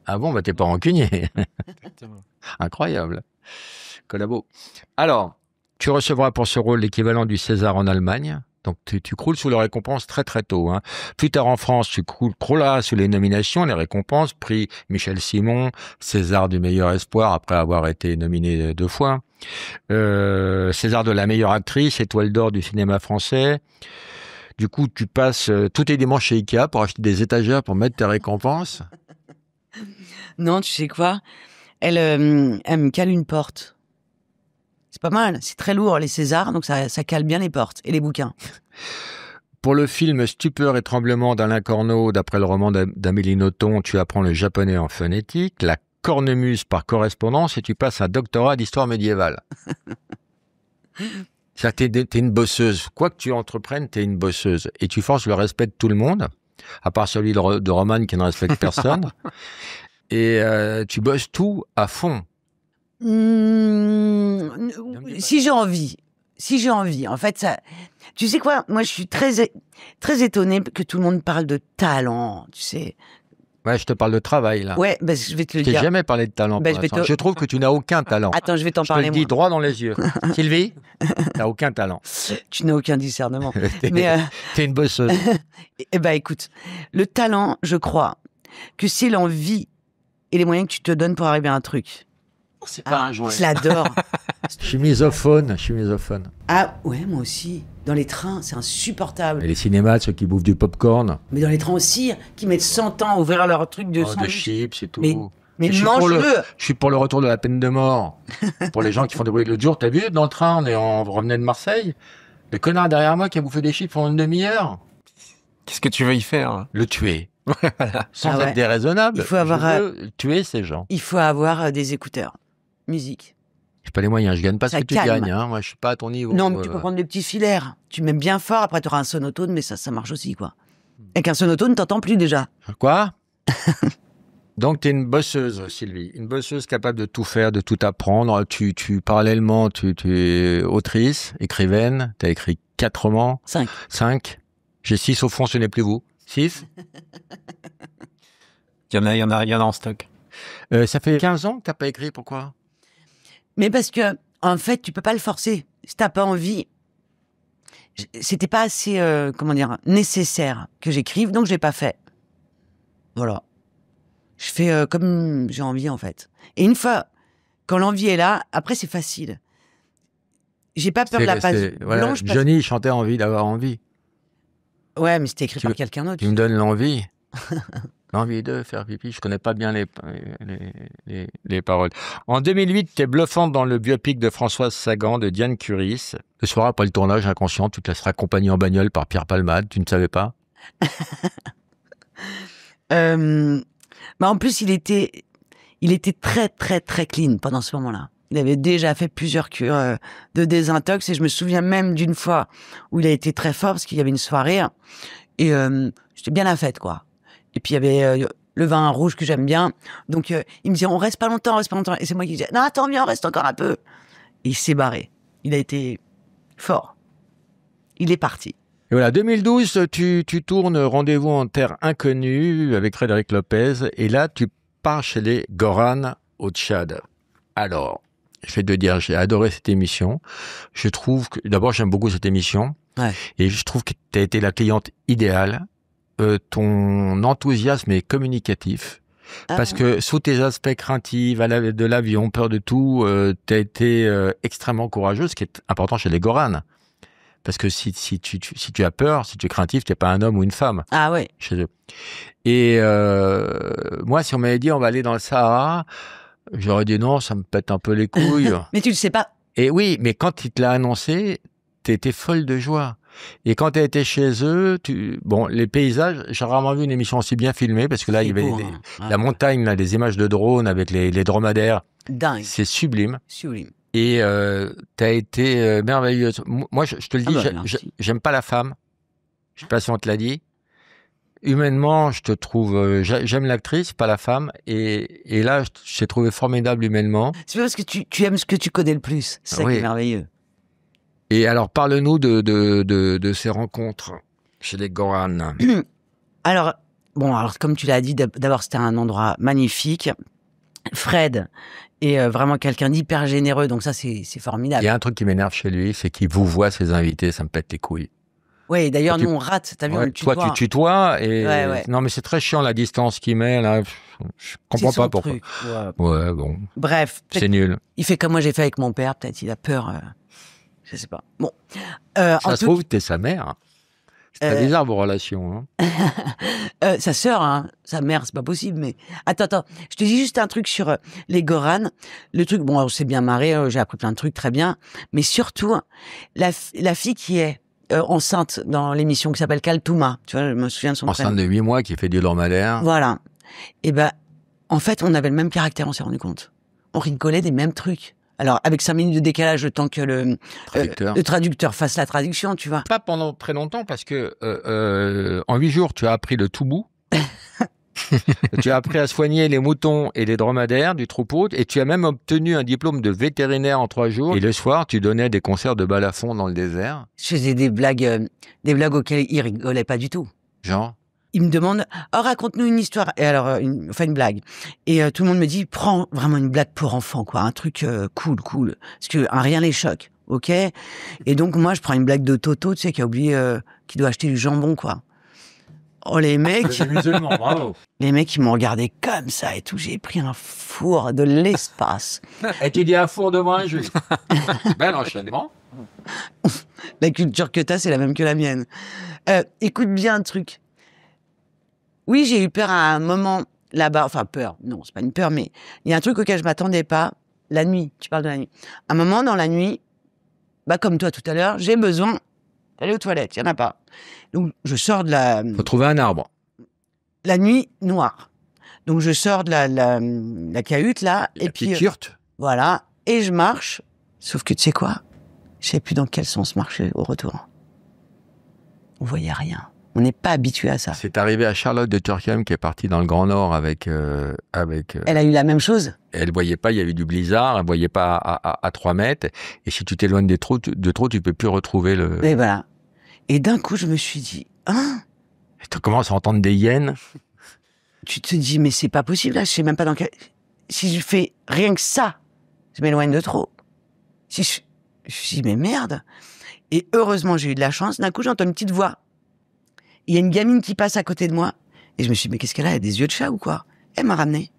Ah bon, bah t'es pas rancunier. Incroyable. Collabo. Alors, tu recevras pour ce rôle l'équivalent du César en Allemagne. Donc tu croules sous les récompenses très très tôt. Hein. Plus tard en France, tu crouleras sous les nominations, les récompenses, prix Michel Simon, César du meilleur espoir après avoir été nominé 2 fois. César de la meilleure actrice, étoile d'or du cinéma français. Du coup, tu passes tous tes dimanches chez Ikea pour acheter des étagères pour mettre tes récompenses. Non, tu sais quoi? Elle me cale une porte. C'est pas mal. C'est très lourd, les Césars, donc ça cale bien les portes et les bouquins. Pour le film Stupeur et tremblement d'Alain Corneau, d'après le roman d'Amélie Nothomb, tu apprends le japonais en phonétique, la cornemuse par correspondance et tu passes un doctorat d'histoire médiévale. C'est-à-dire que t'es une bosseuse. Quoi que tu entreprennes, t'es une bosseuse. Et tu forces le respect de tout le monde, à part celui de Roman qui ne respecte personne. Et tu bosses tout à fond. Si j'ai envie. En fait, ça. Tu sais quoi? Moi, je suis très étonnée que tout le monde parle de talent. Tu sais. Ouais, je te parle de travail, là. Ouais, bah, je vais te le Je t'ai dire. jamais parlé de talent. Ben, pour l'instant. Je trouve que tu n'as aucun talent. Attends, je vais t'en Je te parler le dis moi. droit dans les yeux. Sylvie, t'as aucun talent. Tu n'as aucun discernement. T'es Mais t'es une bosseuse. eh ben, écoute, le talent, je crois que c'est l'envie et les moyens que tu te donnes pour arriver à un truc. C'est Je l'adore. Je suis misophone. Ah ouais, moi aussi. Dans les trains, c'est insupportable. Et les cinémas, ceux qui bouffent du popcorn, Mais dans les trains aussi, qui mettent 100 ans à ouvrir leur truc de de sandwich. chips et tout. Mais Je suis pour mange-le. Je suis pour le retour de la peine de mort. Pour les gens qui font des bruits l'autre jour, t'as vu, dans le train, on revenait de Marseille, le connard derrière moi qui a bouffé des chips pendant une demi-heure. Qu'est-ce que tu veux y faire? Le tuer. Sans Ah ouais. être déraisonnable. Il faut avoir, Je veux tuer ces gens. Il faut avoir des écouteurs. Musique. J'ai pas les moyens, je gagne pas ce Ça que tu calme. gagnes, hein. Moi, je suis pas à ton niveau. Non, mais tu peux prendre des petits filaires. Tu mets bien fort, après tu auras un sonotone, mais ça marche aussi, quoi. Avec un sonotone, t'entends plus déjà. Quoi? Donc, t'es une bosseuse, Sylvie. Une bosseuse capable de tout faire, de tout apprendre. Parallèlement, tu es autrice, écrivaine. T'as écrit 4 romans. 5. J'ai 6 au fond, ce n'est plus vous. 6. Il y en a en stock. Ça fait 15 ans que t'as pas écrit, pourquoi? Mais parce que, en fait, tu peux pas le forcer. Si t'as pas envie, c'était pas assez, nécessaire que j'écrive, donc je l'ai pas fait. Voilà. Je fais comme j'ai envie, en fait. Et une fois quand l'envie est là, après, c'est facile. J'ai pas peur de la page blanche. Johnny chantait envie d'avoir envie. Ouais, mais c'était écrit par quelqu'un d'autre. Tu me donnes l'envie. L'envie de faire pipi. Je connais pas bien les paroles. En 2008, tu es bluffante dans le biopic de Françoise Sagan de Diane Curis. Le soir après le tournage, inconscient, tu te laisseras accompagner en bagnole par Pierre Palmade. Tu ne savais pas? En plus, il était très, très, très clean pendant ce moment-là. Il avait déjà fait plusieurs cures de désintox et je me souviens même d'une fois où il a été très fort parce qu'il y avait une soirée et c'était bien la fête, quoi. Et puis il y avait le vin rouge que j'aime bien. Donc il me disait on reste pas longtemps. Et c'est moi qui disais non, attends, viens, on reste encore un peu. Et il s'est barré. Il a été fort. Il est parti. Et voilà, 2012, tu tournes Rendez-vous en terre inconnue avec Frédéric Lopez et là tu pars chez les Goran au Tchad. Alors, je vais te dire, j'ai adoré cette émission. Je trouve que, d'abord, j'aime beaucoup cette émission. Ouais. Et je trouve que tu as été la cliente idéale. Ton enthousiasme est communicatif. Parce que sous tes aspects craintifs, de l'avion, peur de tout, tu as été extrêmement courageuse, ce qui est important chez les Goran. Parce que si tu as peur, si tu es craintif, tu n'es pas un homme ou une femme. Ah ouais. Chez eux. Et moi, si on m'avait dit on va aller dans le Sahara, j'aurais dit non, ça me pète un peu les couilles. Mais tu le sais pas. Et oui, mais quand il te l'a annoncé, t'étais folle de joie. Et quand tu été chez eux, les paysages, j'ai rarement vu une émission aussi bien filmée parce que là, il y avait la montagne, là, des images de drones avec les dromadaires. Dingue. C'est sublime. Sublime. Et t'as été merveilleuse. Moi, je te le dis, j'aime pas la femme. Je sais pas si on te l'a dit. Humainement, je te trouve, j'aime l'actrice, pas la femme, et là, je t'ai trouvé formidable humainement. C'est parce que tu aimes ce que tu connais le plus. C'est ça qui est merveilleux. Et alors, parle-nous de ces rencontres chez les Goran. Alors, comme tu l'as dit, d'abord, c'était un endroit magnifique. Fred est vraiment quelqu'un d'hyper généreux, donc ça, c'est formidable. Il y a un truc qui m'énerve chez lui, c'est qu'il vous voit ses invités, ça me pète les couilles. Oui, d'ailleurs, nous, on rate. T'as vu, on le tutoie. Toi, tu tutoies et... Ouais. Non, mais c'est très chiant, la distance qu'il met, là. Je comprends pas pourquoi. Truc. Ouais, bon. Bref. C'est nul. Il fait comme moi, j'ai fait avec mon père. Peut-être il a peur. Je sais pas. Bon. Ça se trouve, t'es sa mère. C'est très bizarre, vos relations. Hein. Sa sœur, hein. Sa mère, c'est pas possible, mais... Attends. Je te dis juste un truc sur les Goran. Le truc, on s'est bien marré, j'ai appris plein de trucs, très bien. Mais surtout, la fille qui est enceinte dans l'émission qui s'appelle Kaltouma. Tu vois, je me souviens de son prénom. Enceinte de 8 mois qui fait du dromadaire. Voilà. Et en fait, on avait le même caractère, on s'est rendu compte. On rigolait des mêmes trucs. Alors, avec 5 minutes de décalage, le temps que le traducteur fasse la traduction, tu vois. Pas pendant très longtemps, parce que en 8 jours, tu as appris le toubou. Tu as appris à soigner les moutons et les dromadaires du troupeau, et tu as même obtenu un diplôme de vétérinaire en 3 jours. Et le soir, tu donnais des concerts de balafon dans le désert. Je faisais des blagues auxquelles il rigolait pas du tout. Genre? Il me demande, raconte-nous une histoire. Et alors, une blague. Et tout le monde me dit, prends vraiment une blague pour enfants, quoi. Un truc cool. Parce que rien les choque, ok? Et donc, moi, je prends une blague de Toto, tu sais, qui a oublié, qui doit acheter du jambon, quoi. Oh, les mecs. C'est musulman, bravo. Les mecs, ils m'ont regardé comme ça et tout. J'ai pris un four de l'espace. Et tu dis un four devant un juif. Bel enchaînement. La culture que t'as, c'est la même que la mienne. Écoute bien un truc. Oui, j'ai eu peur à un moment là-bas. Enfin, peur. Non, c'est pas une peur, mais il y a un truc auquel je m'attendais pas. La nuit. Tu parles de la nuit. Un moment dans la nuit, comme toi tout à l'heure, j'ai besoin d'aller aux toilettes. Il y en a pas. Donc, je sors de la... Faut trouver un arbre. La nuit noire. Donc, je sors de la cahute, là. Et puis, yurte. Voilà. Et je marche. Sauf que tu sais quoi? Je sais plus dans quel sens marcher au retour. On voyait rien. On n'est pas habitué à ça. C'est arrivé à Charlotte de Turckheim qui est partie dans le Grand Nord avec Elle a eu la même chose. Elle voyait pas, il y avait du blizzard, elle voyait pas à 3 mètres. Et si tu t'éloignes de trop, tu peux plus retrouver le... Et voilà. Et d'un coup, je me suis dit, Et tu commences à entendre des hyènes. Tu te dis, mais c'est pas possible, là, je sais même pas dans quel... Si je fais rien que ça, je m'éloigne de trop. Je me suis dit, mais merde. Et heureusement, j'ai eu de la chance. D'un coup, j'entends une petite voix. Il y a une gamine qui passe à côté de moi. Et je me suis dit, mais qu'est-ce qu'elle a? Elle a des yeux de chat ou quoi? Elle m'a ramené.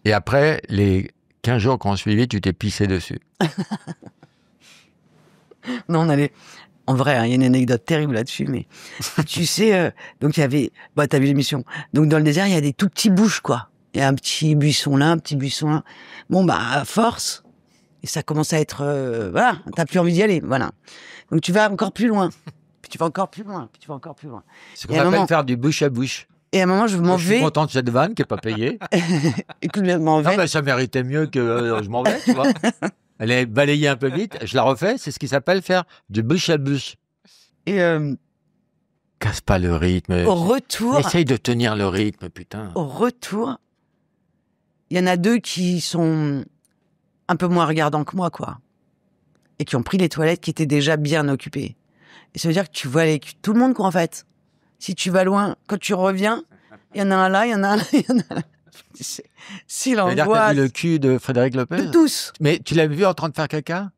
Et après, les 15 jours qu'on suivit, tu t'es pissé dessus. Non, on allait... En vrai, il y a une anecdote terrible là-dessus, mais tu sais, donc il y avait... Bah, t'as vu l'émission. Donc dans le désert, il y a des tout petits bouches, quoi. Il y a un petit buisson là, un petit buisson là. Bon, bah, à force, et ça commence à être... voilà, t'as plus envie d'y aller, voilà. Donc tu vas encore plus loin. Puis tu vas encore plus loin, puis tu vas encore plus loin. C'est qu'on appelle faire du bouche à bouche. Et à un moment, je m'en Je vais... suis content de cette vanne qui n'est pas payée. Écoute, je m'en vais... Non, mais ça méritait mieux que je m'en vais, tu vois. Elle est balayée un peu vite. Je la refais. C'est ce qui s'appelle faire du bouche à bouche. Et Casse pas le rythme. au retour... Essaye de tenir le rythme, putain. Au retour, il y en a 2 qui sont un peu moins regardants que moi, quoi. Et qui ont pris les toilettes qui étaient déjà bien occupées. Et ça veut dire que tu vois tout le monde, quoi, en fait. Si tu vas loin, quand tu reviens, il y en a un là, il y en a un là, il y en a un là. C'est C'est-à-dire que t'as l'angoisse. vu le cul de Frédéric Lopez? De tous. Mais tu l'as vu en train de faire caca?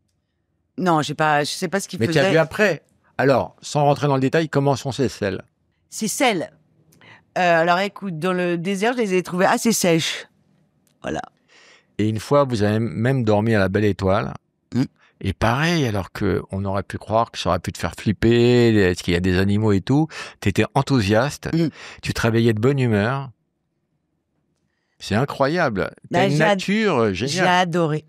Non, je sais pas ce qu'il Mais tu as faisait. vu après. Alors, sans rentrer dans le détail, comment sont ces selles? C'est celles. Alors écoute, dans le désert, je les ai trouvées assez sèches. Voilà. Et une fois, vous avez même dormi à la Belle Étoile. Et pareil, alors qu'on aurait pu croire que ça aurait pu te faire flipper, est-ce qu'il y a des animaux et tout, tu étais enthousiaste, tu te réveillais de bonne humeur. C'est incroyable. T'as une nature J'ai géniale. adoré.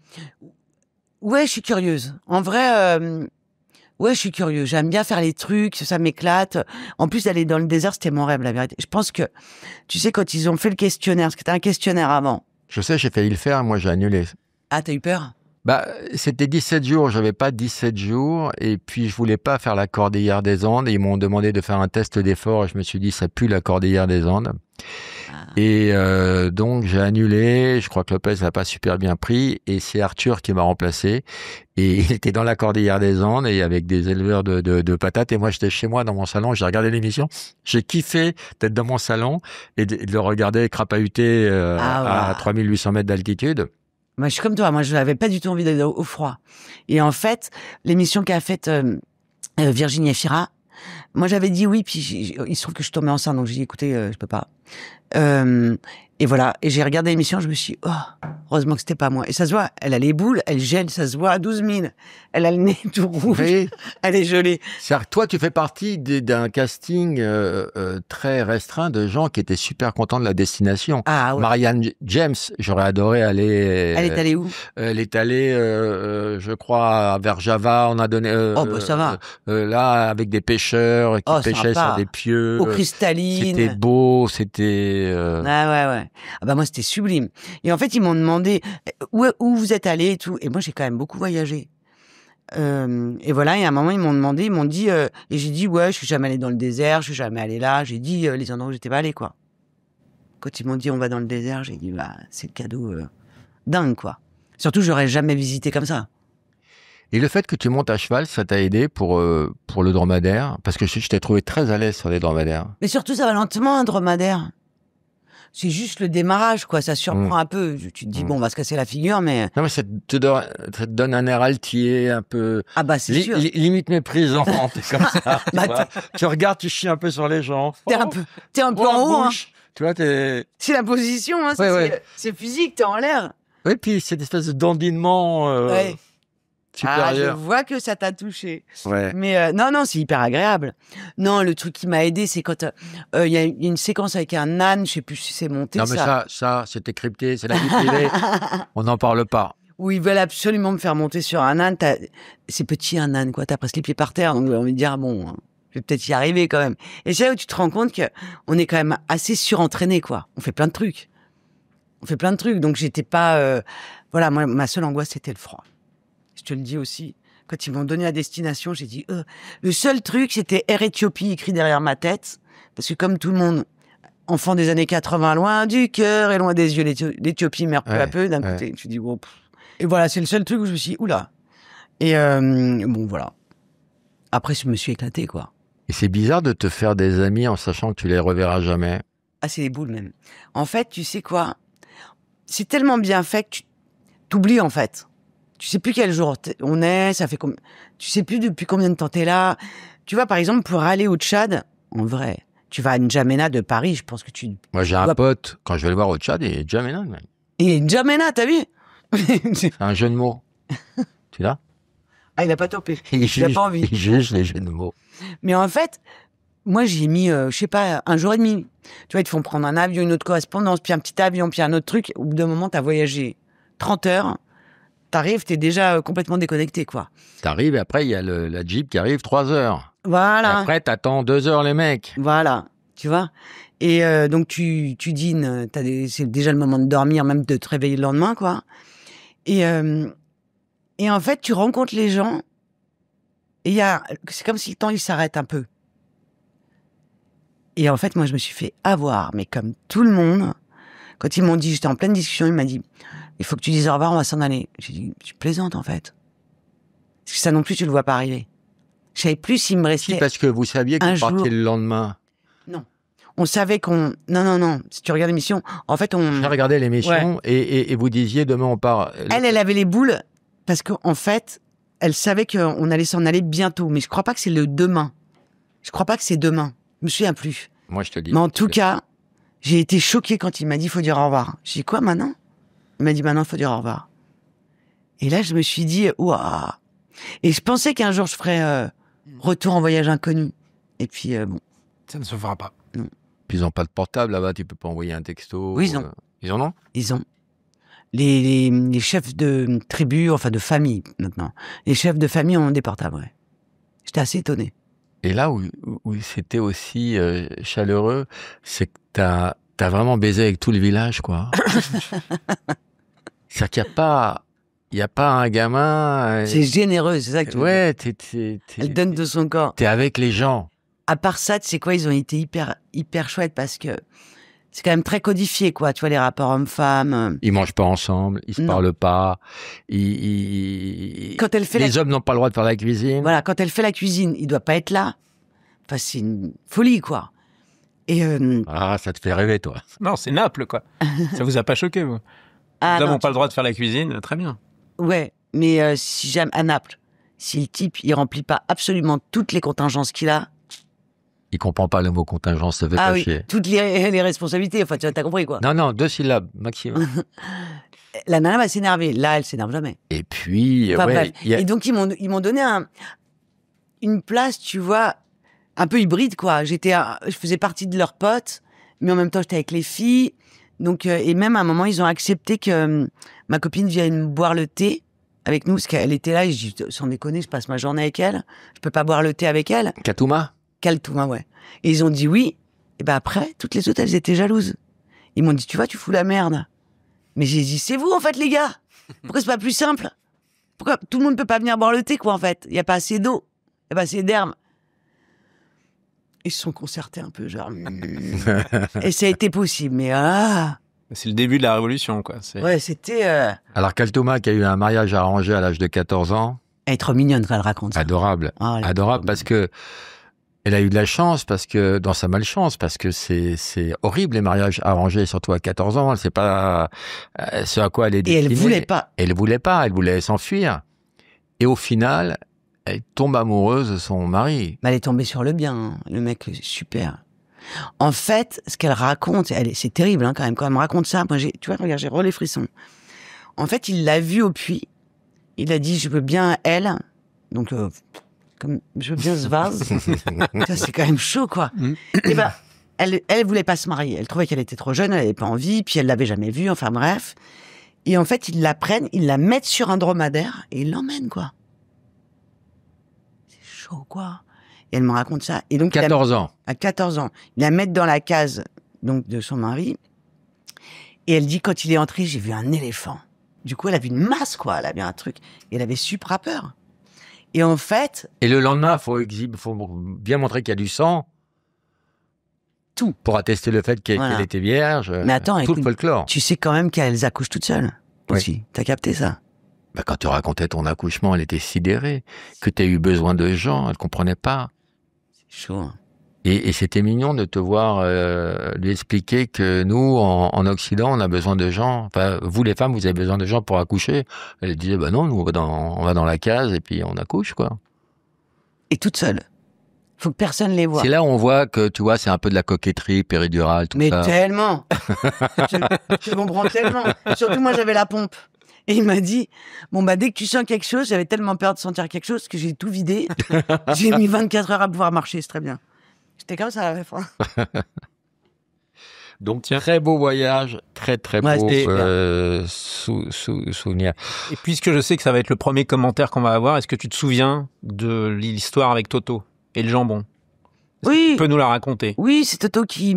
Ouais, je suis curieuse. En vrai, ouais, je suis curieuse. J'aime bien faire les trucs, ça m'éclate. En plus, d'aller dans le désert, c'était mon rêve, la vérité. Je pense que, tu sais, quand ils ont fait le questionnaire, parce que t'as un questionnaire avant. Je sais, j'ai failli le faire, moi j'ai annulé. Ah, t'as eu peur? Bah, c'était 17 jours, j'avais pas 17 jours, et puis je voulais pas faire la Cordillère des Andes, ils m'ont demandé de faire un test d'effort, et je me suis dit, ça pue la Cordillère des Andes. Et donc j'ai annulé, je crois que Lopez n'a pas super bien pris, et c'est Arthur qui m'a remplacé, et il était dans la Cordillère des Andes, et avec des éleveurs de patates, et moi j'étais chez moi dans mon salon, j'ai regardé l'émission, j'ai kiffé d'être dans mon salon, et de le regarder crapahuter à 3800 mètres d'altitude. Moi, je suis comme toi. Moi, je n'avais pas du tout envie d'aller au froid. Et en fait, l'émission qu'a faite Virginie Efira, moi, j'avais dit oui, puis il se trouve que je tombais enceinte, donc j'ai dit, écoutez, je peux pas. Et voilà. Et j'ai regardé l'émission, je me suis dit, oh, heureusement que c'était pas moi. Et ça se voit, elle a les boules, elle gèle, ça se voit à 12 000. Elle a le nez tout rouge. Oui. Elle est gelée. C'est-à-dire que toi, tu fais partie d'un casting très restreint de gens qui étaient super contents de la destination. Ah, ouais. Marianne James, j'aurais adoré aller. Elle est allée où? Elle est allée, je crois, vers Java. On a donné. Oh, bah ça va. Là, avec des pêcheurs qui pêchaient sur des pieux. Eau cristalline. C'était beau, c'était. Ouais. Ah bah moi c'était sublime. Et en fait ils m'ont demandé où vous êtes allé et tout. Et moi j'ai quand même beaucoup voyagé. Et voilà. Et à un moment ils m'ont dit et j'ai dit ouais, je suis jamais allé dans le désert, je suis jamais allé là. J'ai dit les endroits où j'étais pas allé quoi. Quand ils m'ont dit on va dans le désert, j'ai dit bah c'est le cadeau dingue quoi. Surtout j'aurais jamais visité comme ça. Et le fait que tu montes à cheval, ça t'a aidé pour le dromadaire? Parce que je t'ai trouvé très à l'aise sur les dromadaires. Mais surtout ça va lentement un dromadaire. C'est juste le démarrage, quoi. Ça surprend un peu. Tu te dis, bon, on va se casser la figure, mais... Non, mais ça te donne un air altier, un peu... Ah bah, c'est sûr. Limite méprisant, t'es comme ça. Tu regardes, tu chies un peu sur les gens. T'es un peu en haut, hein. Tu vois, c'est la position, hein. C'est physique, t'es en l'air. Oui, puis cette espèce de dandinement... supérieur. Ah, je vois que ça t'a touché. Ouais. Mais non, c'est hyper agréable. Non, le truc qui m'a aidé, c'est quand il y a une séquence avec un âne, je sais plus si c'est monté. Non, mais ça, c'était crypté, c'est la vie privée. On n'en parle pas. Où ils veulent absolument me faire monter sur un âne. C'est petit un âne, quoi. T'as presque les pieds par terre, donc on va me dire bon, je vais peut-être y arriver quand même. Et c'est là où tu te rends compte que on est quand même assez surentraîné, quoi. On fait plein de trucs. Donc j'étais pas, voilà, moi ma seule angoisse c'était le froid. Je te le dis aussi. Quand ils m'ont donné la destination, j'ai dit, le seul truc, c'était Air Éthiopie écrit derrière ma tête. Parce que comme tout le monde, enfant des années 80, loin du cœur et loin des yeux, l'Éthiopie meurt peu à peu. D'un côté, je dis, bon, et voilà, c'est le seul truc où je me suis dit, oula. Et bon, voilà. Après, je me suis éclaté, quoi. Et c'est bizarre de te faire des amis en sachant que tu les reverras jamais. Ah, c'est des boules, même. En fait, tu sais quoi? C'est tellement bien fait que tu t'oublies, en fait. Tu sais plus quel jour on est, ça fait tu sais plus depuis combien de temps t'es là. Tu vois, par exemple, pour aller au Tchad, en vrai, tu vas à N'Djamena de Paris, je pense que tu... Moi, j'ai un pote, quand je vais le voir au Tchad, il est N'Djamena, même. Il est N'Djamena, t'as vu? C'est un jeu de mots. Tu l'as? Ah, il a pas topé. Il Il a pas envie. Il juge les jeux de mots. Mais en fait, moi, j'ai mis, je sais pas, 1 jour et demi. Tu vois, ils te font prendre un avion, une autre correspondance, puis un petit avion, puis un autre truc. Au bout d'un moment, t'as voyagé 30 heures. T'arrives, t'es déjà complètement déconnecté, quoi. T'arrives et après, il y a la Jeep qui arrive 3 heures. Voilà. Et après, t'attends 2 heures les mecs. Voilà. Tu vois? Et donc, tu dînes, c'est déjà le moment de dormir, même de te réveiller le lendemain, quoi. Et en fait, tu rencontres les gens et c'est comme si le temps, il s'arrête un peu. Et en fait, moi, je me suis fait avoir, mais comme tout le monde. Quand ils m'ont dit, j'étais en pleine discussion, il m'a dit, il faut que tu dises au revoir, on va s'en aller. J'ai dit, tu plaisantes, en fait. Parce que ça non plus, tu le vois pas arriver. Je savais plus s'il me restait. Si, parce que vous saviez que vous partiez le lendemain. Non. On savait qu'on... Non. Si tu regardes l'émission, en fait, J'ai regardé l'émission Ouais. et vous disiez, demain, on part. Elle avait les boules parce qu'en fait, elle savait qu'on allait s'en aller bientôt. Mais je crois pas que c'est le demain. Je crois pas que c'est demain. Je me souviens plus. Moi, je te dis. Mais en tout cas, j'ai été choquée quand il m'a dit, il faut dire au revoir. J'ai dit, quoi, maintenant? Il m'a dit, maintenant, il faut dire au revoir. Et là, je me suis dit, waouh. Et je pensais qu'un jour, je ferais retour en voyage inconnu. Et puis, bon. Ça ne se fera pas. Non. Puis ils n'ont pas de portable là-bas, tu peux pas envoyer un texto. Oui, ils ont. Ils en ont? Ils ont. Les chefs de tribu, enfin de famille, maintenant. Les chefs de famille ont des portables, ouais. J'étais assez étonnée. Et là où c'était aussi chaleureux, c'est que t'as vraiment baisé avec tout le village, quoi. C'est-à-dire qu'il n'y a pas un gamin. C'est généreux, c'est ça que tu veux Ouais, dire. Elle donne de son corps. T'es avec les gens. À part ça, tu sais quoi, ils ont été hyper chouettes parce que c'est quand même très codifié, quoi. Tu vois, les rapports hommes-femmes. Ils mangent pas ensemble, ils se Non. parlent pas. Quand elle fait les hommes n'ont pas le droit de faire la cuisine. Voilà, quand elle fait la cuisine, il doit pas être là. Enfin, c'est une folie, quoi. Et Ah, ça te fait rêver, toi. Non, c'est Naples, quoi. Ça vous a pas choqué, vous? ah, Nous non, n'avons pas le droit de faire la cuisine, très bien. ouais, mais si jamais à Naples, si le type il remplit pas absolument toutes les contingences qu'il a, Il comprend pas le mot contingence, ça fait ah pas oui, chier. toutes les responsabilités. Enfin, tu as compris, quoi. Non, 2 syllabes maximum. La nana va s'énerver. Là, elle s'énerve jamais. Et puis, Enfin, ouais, bref. il y a- Et donc, ils m'ont donné une place, tu vois, un peu hybride, quoi. Je faisais partie de leurs potes, mais en même temps, j'étais avec les filles. Donc, et même à un moment, ils ont accepté que ma copine vienne boire le thé avec nous, parce qu'elle était là. Et je dis, sans déconner, je passe ma journée avec elle. Je peux pas boire le thé avec elle. Katouma. Kaltouma, ouais. Et ils ont dit oui. Et ben après, toutes les autres, elles étaient jalouses. Ils m'ont dit, tu vois, tu fous la merde. Mais j'ai dit, c'est vous, en fait, les gars. Pourquoi c'est pas plus simple? Pourquoi tout le monde peut pas venir boire le thé, quoi, en fait? Il y a pas assez d'eau. Il y a pas assez d'herbe. Ils se sont concertés un peu, genre. Et ça a été possible, mais C'est le début de la révolution, quoi. ouais, c'était. Alors, Kaltouma, qui a eu un mariage arrangé à l'âge de 14 ans, Elle est trop mignonne quand elle raconte ça. adorable. Oh, elle est Adorable trop parce que elle a eu de la chance, parce que dans sa malchance, parce que c'est horrible les mariages arrangés, surtout à 14 ans. Elle sait pas ce à quoi elle est Et destinée. elle voulait pas. Elle voulait pas, elle voulait s'enfuir. Et au final, elle tombe amoureuse de son mari. Mais elle est tombée sur le bien, hein. Le mec, super. En fait, ce qu'elle raconte, c'est terrible, hein, quand même. Quand elle me raconte ça, moi, tu vois, regarde, j'ai les frissons. En fait, il l'a vue au puits. Il a dit, je veux bien elle. Donc, comme je veux bien ce vase. Ça, c'est quand même chaud, quoi. Et ben, elle voulait pas se marier. Elle trouvait qu'elle était trop jeune, elle avait pas envie, puis elle l'avait jamais vue. Enfin bref. Et en fait, ils la prennent, ils la mettent sur un dromadaire et ils l'emmènent, quoi. C'est chaud, quoi. Et elle me raconte ça. Et donc, 14 ans. à 14 ans, ils la mettent dans la case donc de son mari. Et elle dit, quand il est entré, j'ai vu un éléphant. Du coup, elle a vu une masse, quoi. Elle a vu un truc. Et elle avait super peur. Et en fait... Et le lendemain, faut bien montrer qu'il y a du sang. Tout. Pour attester le fait qu'elle Voilà. était vierge. Mais attends, tout écoute, le folklore. tu sais quand même qu'elles accouchent toutes seules. Oui. Aussi. T'as capté ça? Bah, quand tu racontais ton accouchement, elle était sidérée. Que tu as eu besoin de gens, elle comprenait pas. C'est chaud, hein. Et c'était mignon de te voir lui expliquer que nous, en Occident, on a besoin de gens. Enfin, vous les femmes, vous avez besoin de gens pour accoucher. Elle disait, bah non, nous, on va dans la case et puis on accouche, quoi. Et toute seule. Faut que personne les voie. C'est là où on voit que, tu vois, c'est un peu de la coquetterie péridurale, tout Mais ça. tellement. Je comprends tellement. Surtout moi, j'avais la pompe. Et il m'a dit, bon, bah, dès que tu sens quelque chose, j'avais tellement peur de sentir quelque chose que j'ai tout vidé. J'ai mis 24 heures à pouvoir marcher, c'est très bien. J'étais comme ça à la fin. Donc, très beau voyage, très très Ouais, beau c'était souvenir. Et puisque je sais que ça va être le premier commentaire qu'on va avoir, est-ce que tu te souviens de l'histoire avec Toto et le jambon? Est-ce que Oui. tu peux nous la raconter? Oui, c'est Toto qui,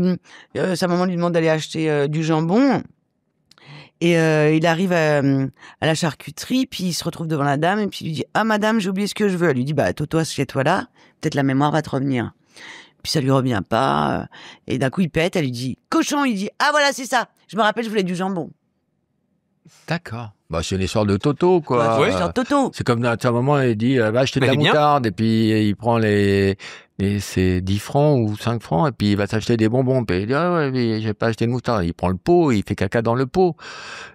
sa maman lui demande d'aller acheter du jambon. Et il arrive à la charcuterie, puis il se retrouve devant la dame, et puis il lui dit « Ah, madame, j'ai oublié ce que je veux. » Elle lui dit « Bah, Toto, assieds-toi là, peut-être la mémoire va te revenir. » Puis ça lui revient pas, et d'un coup il pète, elle lui dit « Cochon !» Il dit « Ah, voilà, c'est ça. Je me rappelle, je voulais du jambon. » D'accord. Bah, c'est une histoire de Toto, quoi. Ouais. C'est Toto. C'est comme à un moment, il dit va acheter de la Elle est bien. moutarde, et puis il prend c'est 10 francs ou 5 francs, et puis il va s'acheter des bonbons. Puis il dit ah ouais, mais j'ai pas acheté de moutarde. Il prend le pot, il fait caca dans le pot.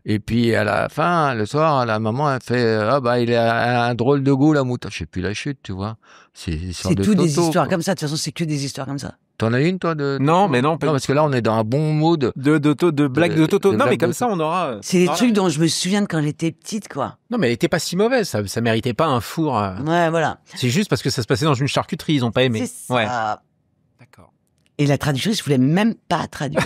Et puis à la fin, le soir, la maman elle fait ah bah il a un drôle de goût la moutarde. Je sais plus la chute, tu vois. C'est l'histoire C'est de tout Toto, des histoires quoi. comme ça. De toute façon, c'est que des histoires comme ça. T'en as une toi de Non, mais non, pas non parce que là on est dans un bon mood. de blagues de Toto. de Non, mais blagues comme de ça, on aura. C'est des Voilà. trucs dont je me souviens de quand j'étais petite, quoi. Non, mais elle était pas si mauvaise. Ça méritait pas un four. Ouais, voilà. C'est juste parce que ça se passait dans une charcuterie. Ils ont pas aimé. C'est ça. Ouais. D'accord. Et la traductrice voulait même pas traduire.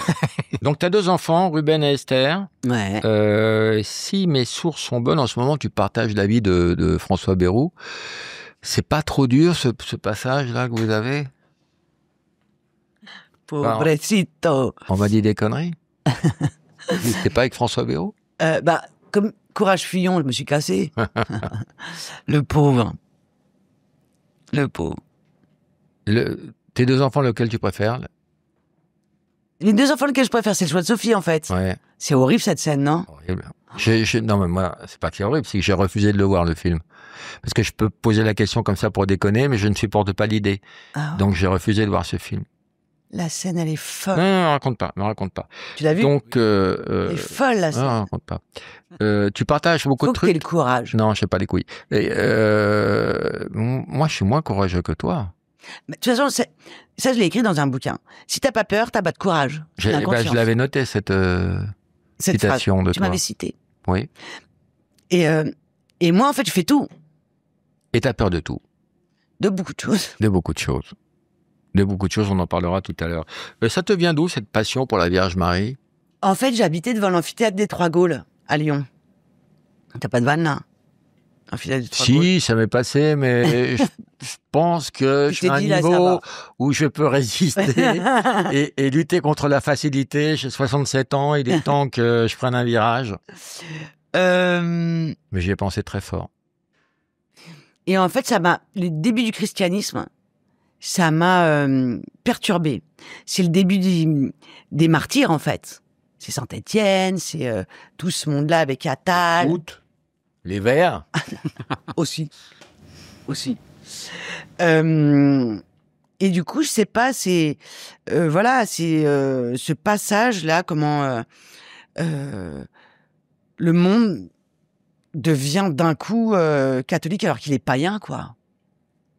Donc t'as 2 enfants, Ruben et Esther. Ouais. Si mes sources sont bonnes, en ce moment, tu partages la vie de François Bayrou. C'est pas trop dur, ce passage-là que vous avez? Pobrecito. On m'a dit des conneries. C'était pas avec François Bayrou? Bah, comme Courage Fillon, je me suis cassé. Le pauvre. Le pauvre. Tes 2 enfants, lequel tu préfères? Les 2 enfants lesquels je préfère, c'est le choix de Sophie, en fait. Ouais. C'est horrible, cette scène, non? Horrible. Non, mais moi, c'est pas que c'est horrible, c'est que j'ai refusé de le voir, le film. Parce que je peux poser la question comme ça pour déconner, mais je ne supporte pas l'idée. Ah ouais. Donc, j'ai refusé de voir ce film. La scène, elle est folle. Non, me raconte pas. Tu l'as vu? Donc, Elle est folle, la scène. non, raconte pas. Tu partages beaucoup Faut de que t'aies trucs. le courage. Non, je sais pas les couilles. Et, moi, je suis moins courageux que toi. Mais, de toute façon, ça, je l'ai écrit dans un bouquin. Si t'as pas peur, t'as pas de courage. Je l'avais noté, cette citation phrase, de tu toi. m'avais cité. Oui. Et moi, en fait, je fais tout. Et t'as peur de tout. De beaucoup de choses. De beaucoup de choses. De beaucoup de choses, on en parlera tout à l'heure. Ça te vient d'où, cette passion pour la Vierge Marie? En fait, j'habitais devant l'amphithéâtre des Trois Gaules, à Lyon. T'as pas de vanne, là? Amphithéâtre des Trois Gaules. Si, ça m'est passé, mais je pense que je Je suis t'ai à un dit, là, ça niveau va. où je peux résister et lutter contre la facilité. J'ai 67 ans, il est temps que je prenne un virage. Mais j'y ai pensé très fort. Et en fait, le début du christianisme, ça m'a perturbé. C'est le début des martyrs, en fait. C'est Saint-Étienne, c'est tout ce monde-là avec Attal. Août, les Verts. Aussi. Et du coup, je sais pas, c'est ce passage-là, comment le monde devient d'un coup catholique alors qu'il est païen, quoi.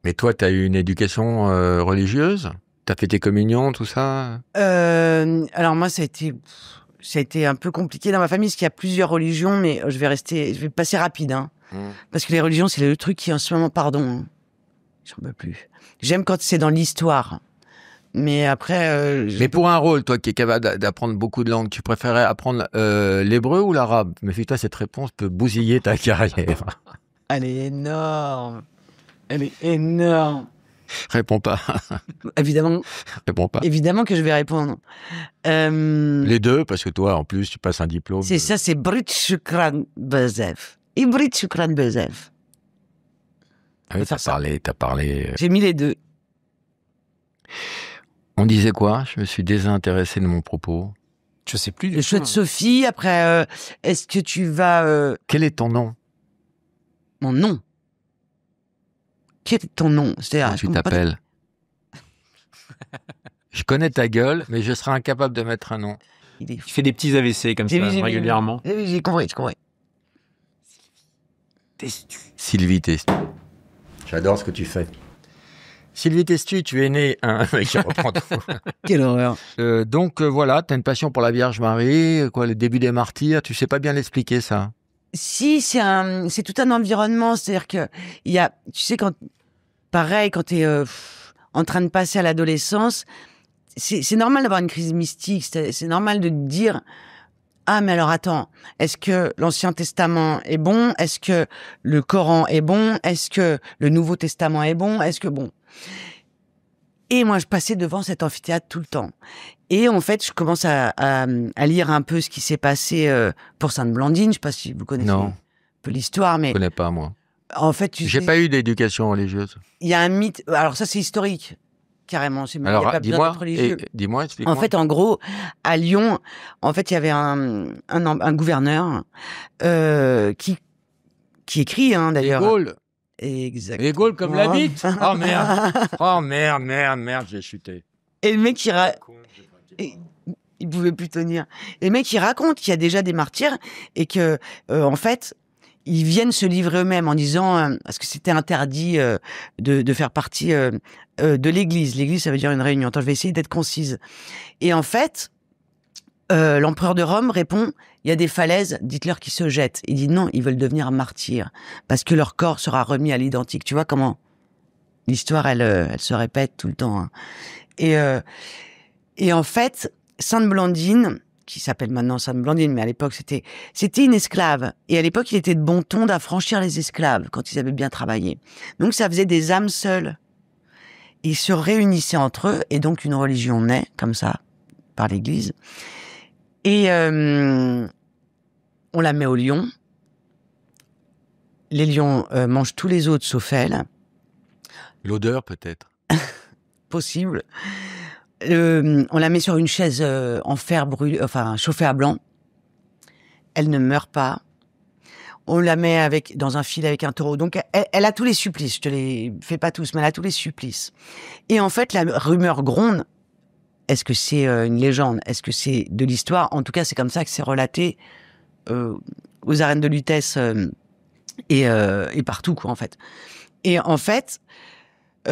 Mais toi, tu as eu une éducation religieuse? Tu as fait tes communions, tout ça? Alors moi, ça a été un peu compliqué dans ma famille, parce qu'il y a plusieurs religions, mais je vais passer rapide, hein. Parce que les religions, c'est le truc qui, en ce moment, pardon, j'en peux plus. J'aime quand c'est dans l'histoire. Mais après... Mais pour un rôle, toi qui es capable d'apprendre beaucoup de langues, tu préférais apprendre l'hébreu ou l'arabe? Méfie-toi, cette réponse peut bousiller ta carrière. Elle est énorme. Réponds pas. Évidemment que je vais répondre. Les deux, parce que toi, en plus, tu passes un diplôme. C'est ça, c'est Brit Shukran Bezef. Et Brit Shukran Bezef. Ah oui, t'as parlé. J'ai mis les deux. On disait quoi? Je me suis désintéressé de mon propos. Je sais plus. Le choix de Sophie, après, est-ce que tu vas... Quel est ton nom? Mon nom. Quel est ton nom? Comment tu t'appelles? Je connais ta gueule, mais je serais incapable de mettre un nom. Il fait des petits AVC comme ça, régulièrement. J'ai compris. Sylvie Testu. J'adore ce que tu fais. Sylvie Testu, tu es né un mec qui reprend tout. Quelle horreur. Donc voilà, tu as une passion pour la Vierge Marie, quoi, le début des martyrs, tu sais pas bien l'expliquer ça. Si, c'est tout un environnement. C'est-à-dire que il y a, tu sais, quand t'es en train de passer à l'adolescence, c'est normal d'avoir une crise mystique. C'est normal de te dire, ah, mais alors attends, est-ce que l'Ancien Testament est bon? Est-ce que le Coran est bon? Est-ce que le Nouveau Testament est bon? Est-ce que bon? Et moi, je passais devant cet amphithéâtre tout le temps. Et en fait, je commence à lire un peu ce qui s'est passé pour Sainte-Blandine. Je sais pas si vous connaissez un peu l'histoire, mais Je connais pas, moi. en fait, J'ai pas eu d'éducation religieuse. il y a un mythe. Alors ça, c'est historique, carrément. Il y a Alors, pas besoin d'être religieux. dis-moi, explique-moi. En fait, en gros, à Lyon, en fait, il y avait un gouverneur qui écrit, d'ailleurs. Gaulle. Exactement. Les Gaules comme la bite. Oh merde. Oh merde, j'ai chuté. Et le mec, il pouvait plus tenir. Et le mec, il raconte qu'il y a déjà des martyrs et que, en fait, ils viennent se livrer eux-mêmes en disant, parce que c'était interdit de faire partie de l'Église. L'Église, ça veut dire une réunion. Attends, je vais essayer d'être concise. Et en fait, l'empereur de Rome répond, il y a des falaises, dites-leur qu'ils se jettent. Il dit non, ils veulent devenir martyrs parce que leur corps sera remis à l'identique. Tu vois comment l'histoire, elle se répète tout le temps. Hein. Et en fait, Sainte Blandine, qui s'appelle maintenant Sainte Blandine, mais à l'époque c'était une esclave. Et à l'époque, il était de bon ton d'affranchir les esclaves quand ils avaient bien travaillé. Donc ça faisait des âmes seules. Ils se réunissaient entre eux et donc une religion naît comme ça par l'Église. Et on la met au lion. Les lions mangent tous les autres sauf elle. L'odeur, peut-être. Possible. On la met sur une chaise en fer brûlé, enfin chauffée à blanc. Elle ne meurt pas. On la met dans un fil avec un taureau. Donc elle a tous les supplices. Je te les fais pas tous, mais elle a tous les supplices. Et en fait, la rumeur gronde. Est-ce que c'est une légende? Est-ce que c'est de l'histoire? En tout cas, c'est comme ça que c'est relaté aux arènes de Lutèce et partout, quoi, en fait. Et en fait,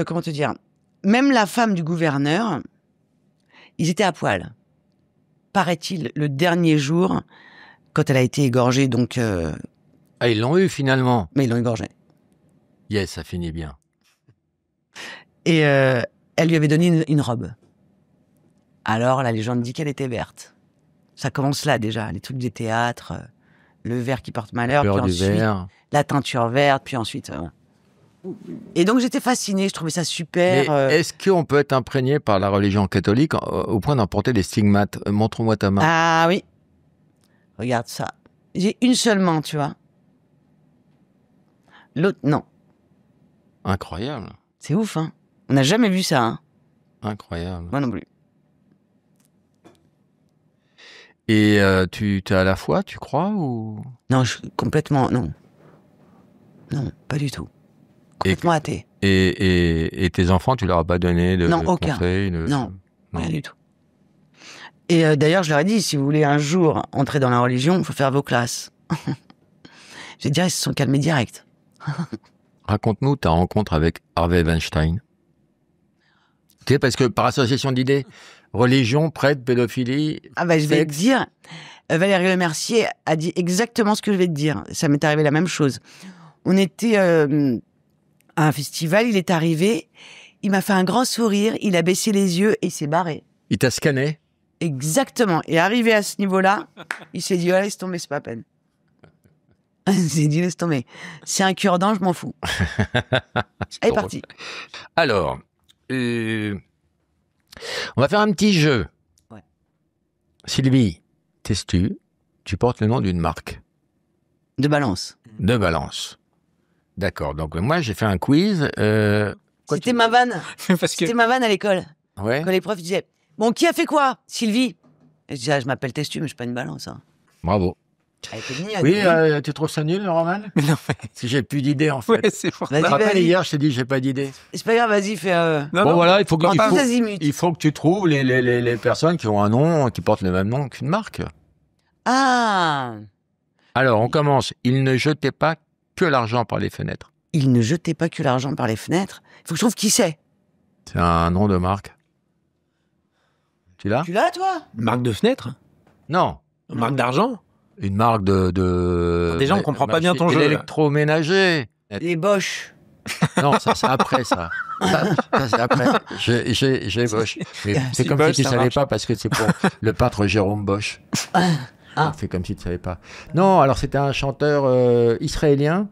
comment te dire? Même la femme du gouverneur, ils étaient à poil. Paraît-il, le dernier jour, quand elle a été égorgée, donc... Ah, ils l'ont eu, finalement. Mais ils l'ont égorgée. Yes, ça finit bien. Et elle lui avait donné une robe. Alors, la légende dit qu'elle était verte. Ça commence là, déjà. Les trucs des théâtres, le vert qui porte malheur, puis ensuite la teinture verte, puis ensuite... Et donc, j'étais fascinée, je trouvais ça super. Mais est-ce qu'on peut être imprégné par la religion catholique au point d'en porter des stigmates? Montre-moi ta main. Ah oui. Regarde ça. J'ai une seule main, tu vois. L'autre, non. Incroyable. C'est ouf, hein. On n'a jamais vu ça, hein. Incroyable. Moi non plus. Et tu es à la foi, tu crois ou... Non, complètement, non. Non, pas du tout. Complètement athée. Et tes enfants, tu leur as pas donné de conseils? Non, rien du tout. Et d'ailleurs, je leur ai dit, si vous voulez un jour entrer dans la religion, il faut faire vos classes. Je vais dire, ils se sont calmés direct. Raconte-nous ta rencontre avec Harvey Weinstein. Tu sais, parce que par association d'idées, religion, prêtre, pédophilie... Ah bah, je vais te dire, Valérie Lemercier a dit exactement ce que je vais te dire. Ça m'est arrivé la même chose. On était à un festival, il est arrivé, il m'a fait un grand sourire, il a baissé les yeux et il s'est barré. Il t'a scanné? Exactement. Et arrivé à ce niveau-là, il s'est dit, oh, laisse tomber, c'est pas la peine. Il s'est dit, laisse tomber. C'est un cure-dent, je m'en fous. Elle est partie. Alors, on va faire un petit jeu. Ouais. Sylvie Testu, tu portes le nom d'une marque. De balance. De balance. D'accord. Donc, moi, j'ai fait un quiz. C'était ma vanne. C'était ma vanne à l'école. Ouais. Quand les profs disaient, bon, qui a fait quoi? Sylvie. Et je disais, ah, je m'appelle Testu, mais je suis pas une balance. Hein. Bravo. Oui, tu trouves ça nul, le roman? Non, mais... Si j'ai plus d'idées, en fait. Ouais, c'est pour ça. Vas-y, Je te rappelle, vas-y. hier, je t'ai dit, j'ai pas d'idées. C'est pas grave, vas-y, fais... Bon, voilà, il faut que tu trouves les personnes qui ont un nom, qui portent le même nom qu'une marque. Ah. Alors, on commence. Il ne jetait pas que l'argent par les fenêtres. Il ne jetait pas que l'argent par les fenêtres. Il faut que je trouve qui c'est. C'est un nom de marque. Tu l'as? Tu l'as, toi? Marque de fenêtre? Non. Marque d'argent? Une marque de... Déjà, on comprend pas bien ton jeu, là. L'électroménager. Les Bosch. Non, ça c'est après ça. Ça, c'est après. J'ai Bosch. Mais c'est Si comme Bosch, si tu ça savais marche. pas parce que c'est pour le peintre Jérôme Bosch. Ah. C'est comme si tu savais pas. Non, alors c'était un chanteur israélien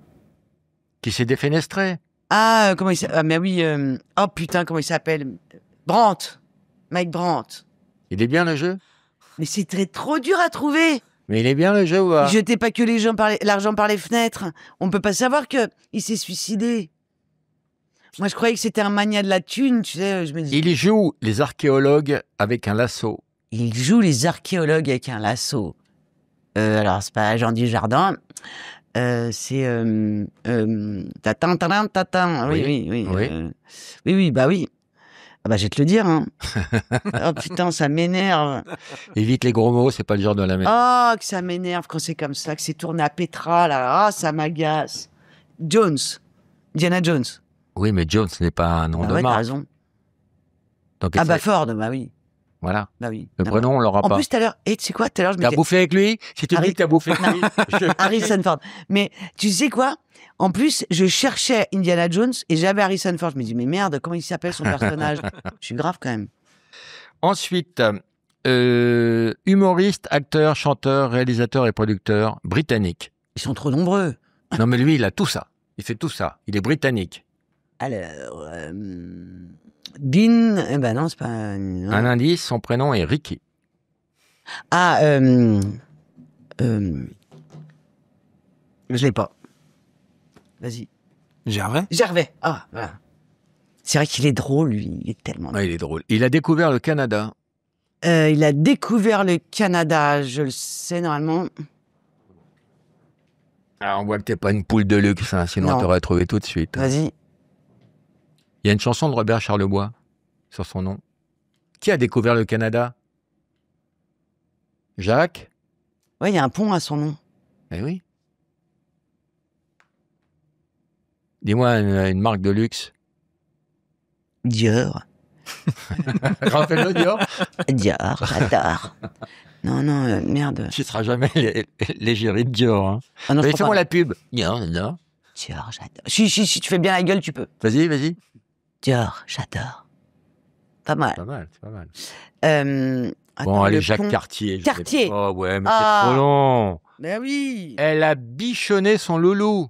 qui s'est défenestré. Ah, comment il s'appelle? Ah, mais oui. Oh putain, comment il s'appelle? Brandt. Mike Brandt. Il est bien le jeu? Mais c'était trop dur à trouver. Mais il est bien le jeu ou pas? Il jetait pas que l'argent par les fenêtres. On peut pas savoir que il s'est suicidé. Moi, je croyais que c'était un mania de la thune, tu sais. Je me dis. Il joue les archéologues avec un lasso. Il joue les archéologues avec un lasso. Alors, c'est pas Jean Dujardin. C'est Tatin. Oui, Oui, oui, oui. oui. Oui, bah oui. Ah bah, je vais te le dire. Hein. Oh putain, ça m'énerve. Évite les gros mots, c'est pas le genre de la mer. Oh, que ça m'énerve quand c'est comme ça, que c'est tourné à Petra, là. Ah, ça m'agace. Jones. Indiana Jones. Oui, mais Jones n'est pas un nom Bah de ouais, t'as marque. raison. Donc, Ah bah essaie. Ford, bah oui. Voilà. Bah oui. Le Non. prénom, on l'aura En pas. plus, tout à l'heure, tu sais quoi, tout à l'heure, je T'as m'étais... bouffé avec lui? Si tu me dis que t'as bouffé avec lui, Harrison Ford. Mais tu sais quoi? En plus, je cherchais Indiana Jones et j'avais Harrison Ford. Je me dis, mais merde, comment il s'appelle son personnage? Je suis grave quand même. Ensuite, humoriste, acteur, chanteur, réalisateur et producteur britannique. Ils sont trop nombreux. Non, mais lui, il a tout ça. Il fait tout ça. Il est britannique. Alors, Bean, eh ben non, c'est pas... Un indice, son prénom est Ricky. Ah, je l'ai pas. Vas-y. Gervais? Gervais. Ah, voilà. C'est vrai qu'il est drôle, lui. Il est tellement drôle. Ouais, il est drôle. Il a découvert le Canada. Il a découvert le Canada, je le sais normalement. Alors, on voit que t'es pas une poule de luxe, hein, sinon Non. on t'aurait trouvé tout de suite. Vas-y. Il y a une chanson de Robert Charlebois sur son nom. Qui a découvert le Canada? Jacques? Ouais, il y a un pont à son nom. Eh oui. Dis-moi une marque de luxe. Dior. Raphaël Dior. Dior, j'adore. Non, merde. Tu seras jamais l'égérie de Dior. Hein. Ah non, je Mais crois fais-moi pas. la pub. Dior, Dior. Dior, j'adore. Si tu fais bien la gueule, tu peux. Vas-y, vas-y. Dior, j'adore. Pas mal. Pas mal, c'est pas mal. Attends, Bon, allez, le Jacques pont. Cartier. Cartier. Oh ouais, mais Ah. c'est trop long. Ben oui. Elle a bichonné son loulou.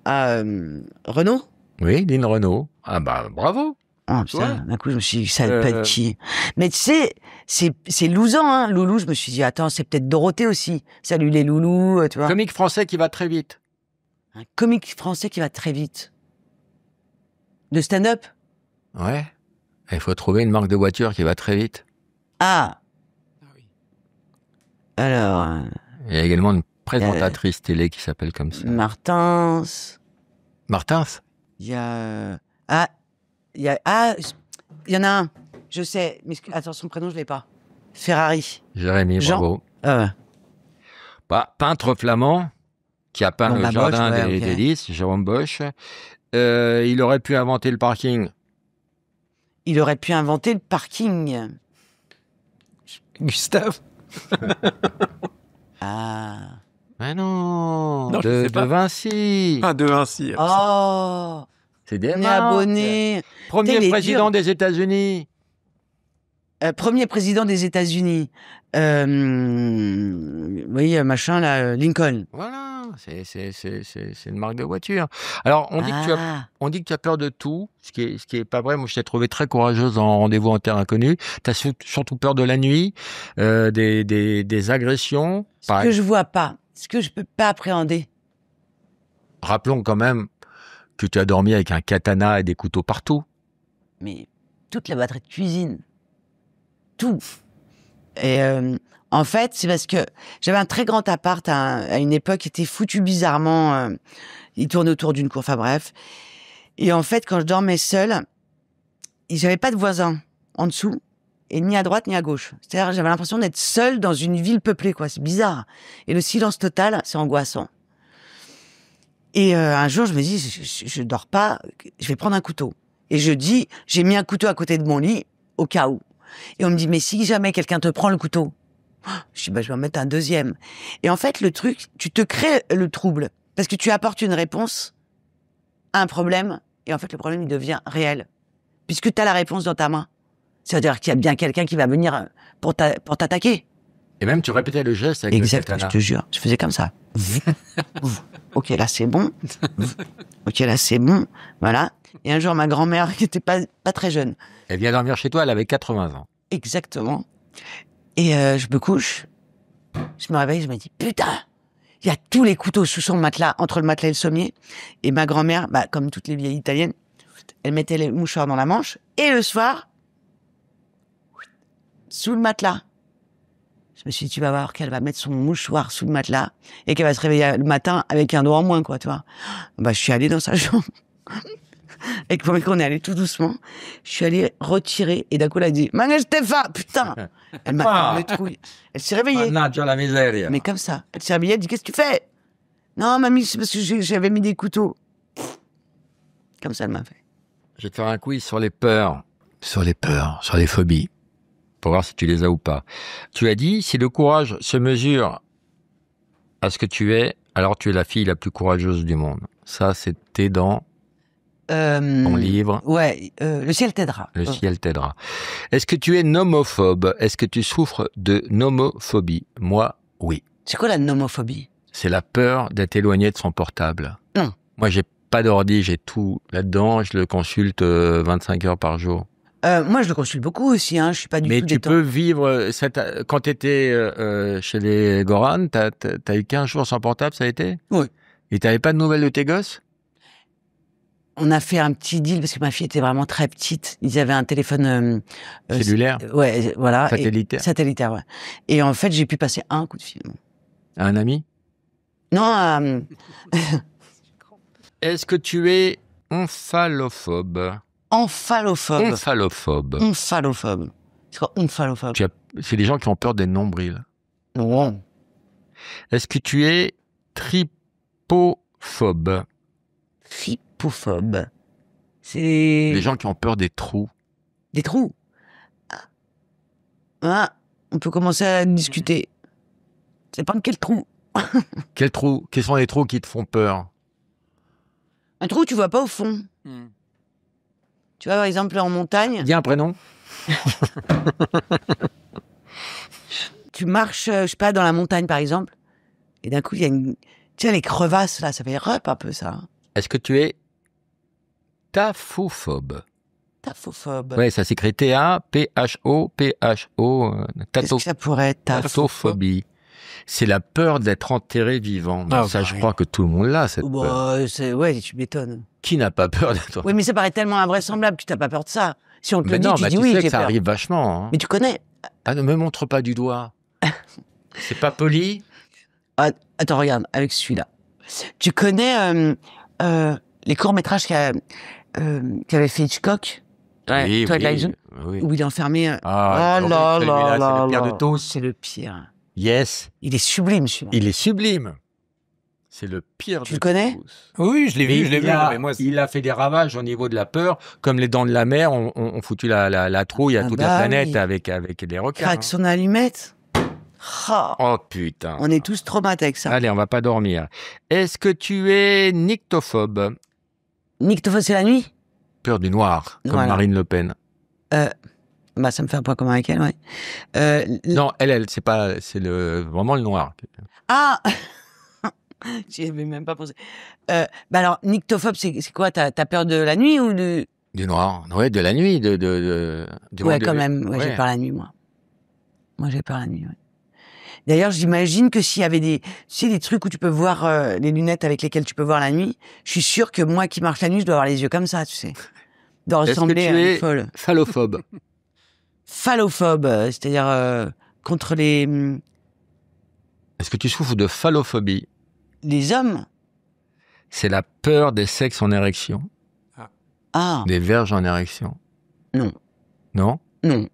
Renaud. Oui, Lynn Renault. Ah bah, bravo. Oh putain, d'un coup, je me suis dit, ça peut être qui? Mais tu sais, c'est lousant, hein. Loulou, je me suis dit, attends, c'est peut-être Dorothée aussi. Salut les loulous, tu vois. Comique français qui va très vite. Un comique français qui va très vite. De stand-up? Ouais. Il faut trouver une marque de voiture qui va très vite. Ah. Alors, Il y a également une présentatrice télé qui s'appelle comme ça. Martins. Martins. Il y a... il y en a un. Je sais, mais attends, son prénom, je l'ai pas. Ferrari. Jérémy, Jean. bravo. Ah ouais. Bah, peintre flamand qui a peint Bon, le bah, jardin Bosch, ouais, des ok. Lys, Jérôme Bosch. Il aurait pu inventer le parking. Il aurait pu inventer le parking. Gustave? Ah. Mais non, Non, je de, sais pas. de Vinci. Ah, de Vinci. Oh. C'est des On est marques. abonné. Premier Putain, il est président dur. des États-Unis. Premier président des États-Unis. Oui, machin, là, Lincoln. Voilà, c'est une marque de voiture. Alors, on dit que tu as peur de tout, ce qui est pas vrai. Moi, je t'ai trouvé très courageuse en rendez-vous en terre inconnue. Tu as surtout peur de la nuit, des agressions. Ce que je vois pas, ce que je peux pas appréhender. Rappelons quand même que tu as dormi avec un katana et des couteaux partout. Mais toute la batterie de cuisine. Tout. Et en fait, c'est parce que j'avais un très grand appart à une époque qui était foutu bizarrement. Il tournait autour d'une cour, enfin bref. Et en fait, quand je dormais seule, j'avais pas de voisins en dessous, et ni à droite ni à gauche. C'est-à-dire, j'avais l'impression d'être seule dans une ville peuplée, quoi. C'est bizarre. Et le silence total, c'est angoissant. Et un jour, je me dis, je dors pas, je vais prendre un couteau. Et je dis, j'ai mis un couteau à côté de mon lit, au cas où. Et on me dit, mais si jamais quelqu'un te prend le couteau, Je dis, bah, je vais en mettre un deuxième. Et en fait, le truc, tu te crées le trouble. Parce que tu apportes une réponse à un problème. Et en fait, le problème, il devient réel. Puisque tu as la réponse dans ta main. C'est-à-dire qu'il y a bien quelqu'un qui va venir pour t'attaquer. Et même, tu répétais le geste avec Exact, le katana. je te jure. Je faisais comme ça. Ok, là, c'est bon. Ok, là, c'est bon. Voilà. Et un jour, ma grand-mère, qui était pas très jeune. Elle vient dormir chez toi, elle avait 80 ans. Exactement. Et je me couche. Je me réveille, je me dis, putain, il y a tous les couteaux sous son matelas, entre le matelas et le sommier. Et ma grand-mère, bah, comme toutes les vieilles italiennes, elle mettait les mouchoirs dans la manche. Et le soir, sous le matelas. Je me suis dit, tu vas voir qu'elle va mettre son mouchoir sous le matelas et qu'elle va se réveiller le matin avec un doigt en moins, quoi, tu vois. Bah, je suis allée dans sa chambre. Et quand on est allé tout doucement, je suis allée retirer et d'un coup, elle a dit, Manger Stéphane, putain! Elle m'a fermé les trouilles. Elle s'est réveillée. Mannaggia la miseria. Mais comme ça. Elle s'est réveillée, elle dit, qu'est-ce que tu fais? Non, mamie, c'est parce que j'avais mis des couteaux. Comme ça, elle m'a fait. Je vais te faire un quiz sur les peurs. Sur les phobies. Pour voir si tu les as ou pas. Tu as dit, si le courage se mesure à ce que tu es, alors tu es la fille la plus courageuse du monde. Ça, c'était dans ton livre. Ouais, le ciel t'aidera. Le ciel t'aidera. Est-ce que tu es nomophobe? Est-ce que tu souffres de nomophobie? Moi, oui. C'est quoi la nomophobie? C'est la peur d'être éloigné de son portable. Non. Moi, j'ai pas d'ordi, j'ai tout là-dedans. Je le consulte 25 heures par jour. Moi, je le consulte beaucoup aussi, hein. Je suis pas du Mais tout tu détente. peux vivre... Quand tu étais chez les Goran, t'as eu 15 jours sans portable, ça a été? Oui. Et t'avais pas de nouvelles de tes gosses? On a fait un petit deal parce que ma fille était vraiment très petite. Ils avaient un téléphone Cellulaire? Ouais, voilà. Satellitaire? Satellitaire, ouais. Et en fait, j'ai pu passer un coup de fil. Un ami? Non, Est-ce que tu es omphalophobe? omphalophobe. Omphalophobe. Omphalophobe. C'est quoi omphalophobe? C'est des gens qui ont peur des nombrils. Non. Est-ce que tu es tripophobe? Tripophobe. C'est Les gens qui ont peur des trous. des trous. Ah, on peut commencer à discuter. C'est pas quel trou. Quels trous? Quels sont les trous qui te font peur? Un trou, tu vois pas au fond. Tu vois, par exemple, en montagne, Dis un prénom. tu marches, je sais pas, dans la montagne, par exemple, et d'un coup, il y a une... Tu sais, les crevasses, là, ça fait rep un peu, ça. Est-ce que tu es taphophobe? Taphophobe. Ouais, ça s'écrit T-A-P-H-O-P-H-O. Qu'est-ce que ça pourrait être, Taphophobie. C'est la peur d'être enterré vivant. Ah, ça, bah, je oui. crois que tout le monde l'a, cette peur. Bah, ouais, tu m'étonnes. Qui n'a pas peur d'être... Oui, mais ça paraît tellement invraisemblable que tu n'as pas peur de ça. Si on te Mais le dit, non, tu bah, dis tu oui, sais j'ai que ça peur. arrive vachement. Hein. Mais tu connais. Ah, ne me montre pas du doigt. C'est pas poli? Ah, attends, regarde, avec celui-là. Tu connais les courts-métrages qu'avait fait Hitchcock? Oui, Twilight oui, Zone, oui. où il est enfermé. Ah, oh horrible, là celui-là, là c'est le pire là. de tous. C'est le pire. Yes, Il est sublime, celui-là. il est sublime. C'est le pire Tu de le connais? tous. Oui, je l'ai vu, Mais mais moi, il a fait des ravages au niveau de la peur, comme les dents de la mer ont foutu la trouille à Ah toute bah la planète oui. avec les requins. Craque son allumette. Ah, Oh putain. on est tous traumatisés avec ça. Allez, on va pas dormir. Est-ce que tu es nyctophobe? Nyctophobe, c'est la nuit? Peur du noir, comme Voilà. Marine Le Pen. Bah, ça me fait un point commun avec elle, ouais. Non, elle, c'est pas, vraiment le noir. Ah J'y avais même pas pensé. Bah alors, nyctophobe, c'est quoi? T'as peur de la nuit ou de... Du noir, ouais, de la nuit, du Ouais, monde quand de- même. Ouais, ouais. j'ai peur la nuit, moi. Moi, j'ai peur la nuit, ouais. D'ailleurs, j'imagine que s'il y avait des trucs où tu peux voir les lunettes avec lesquelles tu peux voir la nuit, je suis sûr que moi qui marche la nuit, je dois avoir les yeux comme ça, tu sais. De Est-ce que ressembler tu à es une folle. phallophobe? Phallophobe, c'est-à-dire contre les Est-ce que tu souffres de phallophobie? hommes. C'est la peur des sexes en érection, Ah, des verges en érection. non, Non? non.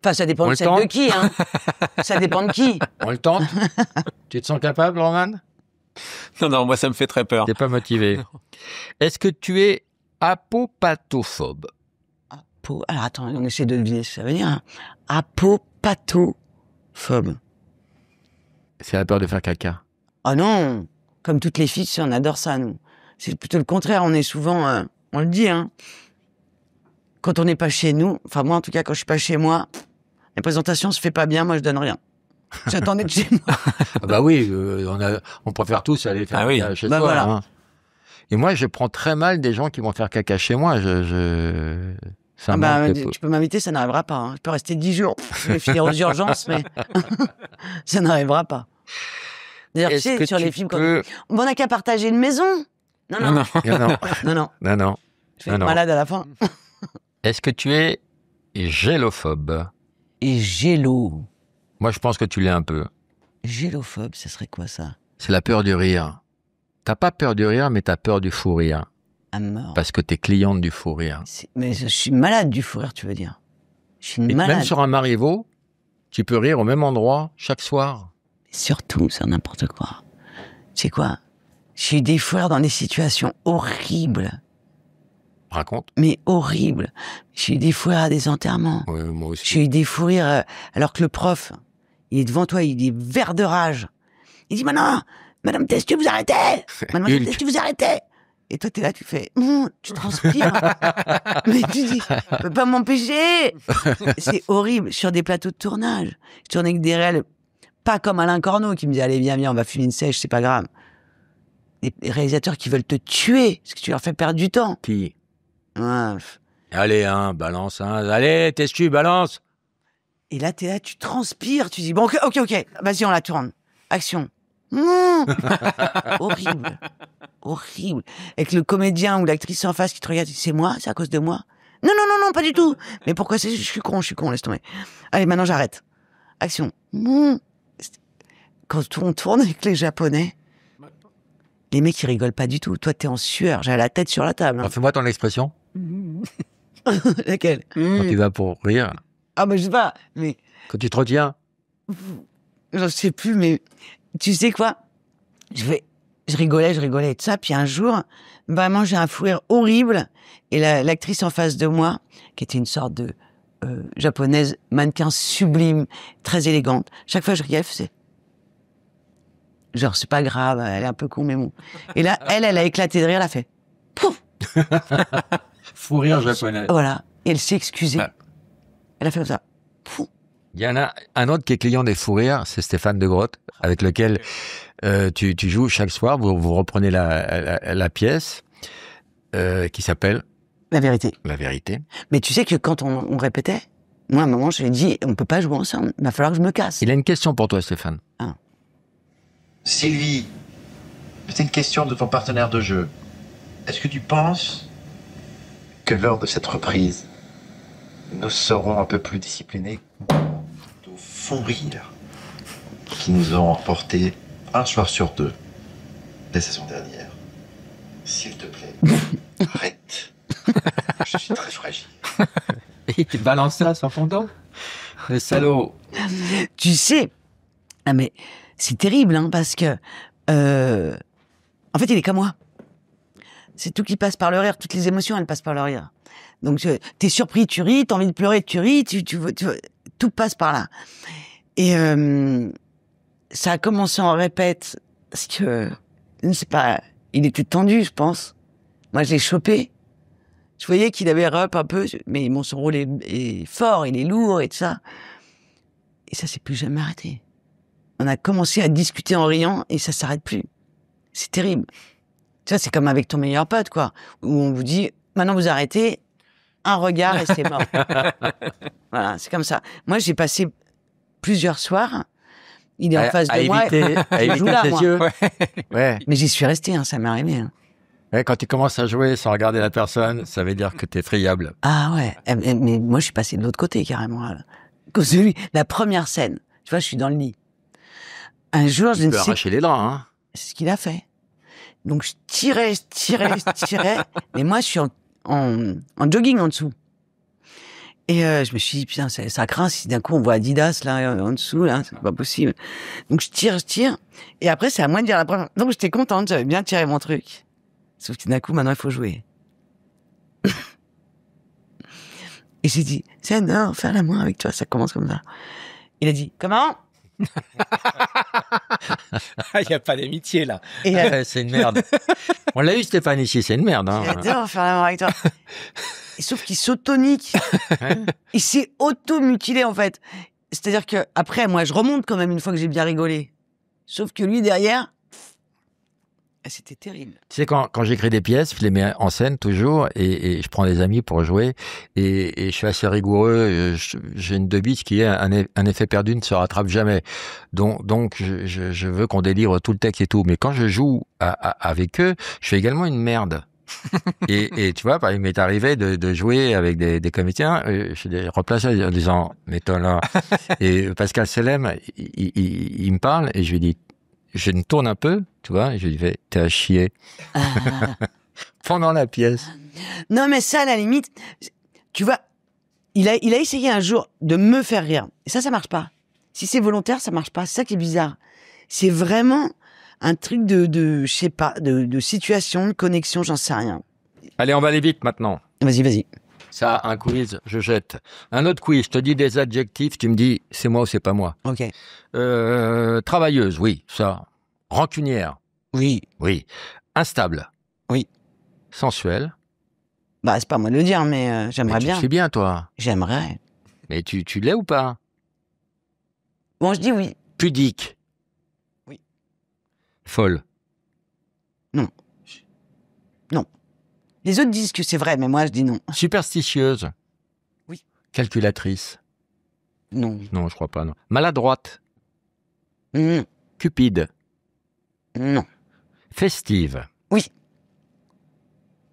Enfin, ça dépend On de le celle de tente qui, hein. Ça dépend de qui. On le tente? Tu te sens capable, Roman? non, moi, ça me fait très peur. T'es pas motivé. Est-ce que tu es apopatophobe? Alors attends, on essaie de deviner ce que ça veut dire. Hein. Apopatophobe. Phobe. C'est la peur de faire caca. Ah non, comme toutes les filles, tu sais, on adore ça, nous. C'est plutôt le contraire, on est souvent, on le dit, hein. Quand on n'est pas chez nous, enfin moi en tout cas, quand je suis pas chez moi, la présentation se fait pas bien, moi je donne rien. J'attendais de chez moi. Ah bah oui, on préfère tous aller faire caca chez soi. voilà. Hein. Et moi, je prends très mal des gens qui vont faire caca chez moi. Ça tu peux m'inviter, ça n'arrivera pas. Hein. Je peux rester 10 jours. Je vais finir aux urgences, mais ça n'arrivera pas. D'ailleurs, tu sais, sur les films, on n'a qu'à partager une maison. Non. Non. Je vais être malade à la fin. Est-ce que tu es gélophobe? Et gélo. Moi, je pense que tu l'es un peu. Gélophobe, ça serait quoi ça? C'est la peur du rire. T'as pas peur du rire, mais t'as peur du fou rire. À mort. Parce que t'es cliente du fou rire. Mais je suis malade du fou rire, tu veux dire? Je suis malade. Même sur un Marivaux, tu peux rire au même endroit chaque soir. Surtout sur n'importe quoi. Tu sais quoi? J'ai eu des fous rires dans des situations horribles. Raconte. Mais horribles. J'ai eu des fous rires à des enterrements. Oui, moi aussi. J'ai eu des fous rires alors que le prof, il est devant toi, il est vert de rage. Il dit, Madame Testieux, vous arrêtez! Mademoiselle Testieux, vous arrêtez! Et toi, t'es là, tu fais, tu transpires. Mais tu dis, je peux pas m'empêcher. C'est horrible. Sur des plateaux de tournage. Je tourne avec des réels, pas comme Alain Corneau qui me dit, allez, viens, on va fumer une sèche, c'est pas grave. Des réalisateurs qui veulent te tuer, parce que tu leur fais perdre du temps. Qui? Ouais. Allez, balance, allez, Testieux, balance. Et là, t'es là, tu transpires, tu dis, bon, ok, vas-y, on la tourne. Action. Horrible. Avec le comédien ou l'actrice en face qui te regarde, c'est moi, c'est à cause de moi. Non, pas du tout. Mais pourquoi je suis con, laisse tomber. Allez, maintenant j'arrête. Action. Quand on tourne avec les Japonais, les mecs ils rigolent pas du tout. Toi t'es en sueur, j'ai la tête sur la table. Hein. Alors, fais-moi ton expression. Laquelle? Quand tu vas pour rire. Ah je sais pas, mais... Quand tu te retiens. Je sais plus, mais... Tu sais quoi? Je rigolais et tout ça, puis un jour, vraiment, j'ai un fou rire horrible, et l'actrice en face de moi, qui était une sorte de japonaise, mannequin sublime, très élégante, chaque fois que je riais, elle faisait... Genre, c'est pas grave, elle est un peu con, mais bon. Et là, elle a éclaté de rire, elle a fait... Pouf! Fou rire japonais. Voilà, et elle s'est excusée. Ah. Elle a fait comme ça. Pouf! Il y en a un autre qui est client des fous rires, c'est Stéphane de Grotte, avec lequel tu joues chaque soir, vous reprenez la pièce qui s'appelle La vérité. La vérité. Mais tu sais que quand on répétait, moi à un moment je lui ai dit, on peut pas jouer ensemble, il va falloir que je me casse. Il a une question pour toi, Stéphane. Ah. Sylvie, c'est une question de ton partenaire de jeu. Est-ce que tu penses que lors de cette reprise, nous serons un peu plus disciplinés au fou rire qui nous ont emporté un soir sur deux la saison dernière? S'il te plaît, arrête. Je suis très fragile. Et tu balances ça sans fondant. Le salaud. Tu sais, mais c'est terrible, hein, parce que en fait, il est comme moi. C'est tout qui passe par le rire, toutes les émotions, elles passent par le rire. Donc, t'es surpris, tu ris, t'as envie de pleurer, tu ris, tout passe par là. Et ça a commencé en répète, parce que, je ne sais pas, il était tendu, je pense. Moi, je l'ai chopé. Je voyais qu'il avait rep un peu, mais son rôle est fort, il est lourd et tout ça. Et ça s'est plus jamais arrêté. On a commencé à discuter en riant et ça s'arrête plus. C'est terrible. Tu vois, c'est comme avec ton meilleur pote, quoi, où on vous dit, maintenant vous arrêtez, un regard et c'est mort. Voilà, c'est comme ça. Moi, j'ai passé plusieurs soirs, il est en face de moi, à joue là, moi. yeux. Ouais. Mais j'y suis resté, hein, ça m'est arrivé. Hein. Ouais, quand tu commences à jouer sans regarder la personne, ça veut dire que t'es friable. Ah ouais, mais moi je suis passé de l'autre côté carrément. Là. La première scène, tu vois, je suis dans le lit. Un jour, je ne sais... Tu peux arracher les draps, hein. C'est ce qu'il a fait. Donc je tirais, mais moi je suis en jogging en dessous. Et je me suis dit, putain, ça craint si d'un coup on voit Adidas là en dessous, là, c'est pas possible. Donc je tire, et après c'est à moi de dire la première. Donc j'étais contente, j'avais bien tiré mon truc. Sauf que d'un coup, maintenant il faut jouer. Et j'ai dit, j'adore faire l'amour avec toi, ça commence comme ça. Il a dit, comment? Il n'y a pas d'amitié, là. Et Ouais, c'est une merde. On l'a eu, Stéphane, ici, c'est une merde. Hein. j'adore faire l'amour avec toi. Et sauf qu'il s'autonique. Ouais. Il s'est auto-mutilé, en fait. C'est-à-dire que après, moi, je remonte quand même une fois que j'ai bien rigolé. Sauf que lui, derrière, c'était terrible. Tu sais, quand j'écris des pièces, je les mets en scène toujours et je prends des amis pour jouer et je suis assez rigoureux. J'ai une devise qui est un effet perdu ne se rattrape jamais. Donc je veux qu'on délivre tout le texte et tout. Mais quand je joue avec eux, je fais également une merde. Et tu vois, il m'est arrivé de jouer avec des comédiens, je les replaçais en disant « mais toi là ». Et Pascal Selem, il me parle et je lui dis « je me tourne un peu », tu vois, et je lui dis « t'es à chier ». Pendant la pièce. Non, mais ça, à la limite, tu vois, il a essayé un jour de me faire rire. Et ça marche pas. Si c'est volontaire, ça marche pas. C'est ça qui est bizarre. C'est vraiment un truc je sais pas, de situation, de connexion, j'en sais rien. Allez, on va aller vite maintenant. Vas-y. Ça, un quiz, je jette. Un autre quiz, je te dis des adjectifs, tu me dis c'est moi ou c'est pas moi. Ok. Travailleuse, oui, ça. Rancunière, Oui. oui. Instable. Oui. Sensuelle. Bah, c'est pas moi de le dire, mais j'aimerais Mais tu bien. le sais bien, toi. J'aimerais. Mais tu l'es ou pas? Bon, je dis oui. Pudique. Oui. Folle. Les autres disent que c'est vrai, mais moi, je dis non. Superstitieuse. Oui. Calculatrice. Non. Non, je crois pas, non. Maladroite. Mm. Cupide. Non. Festive. Oui.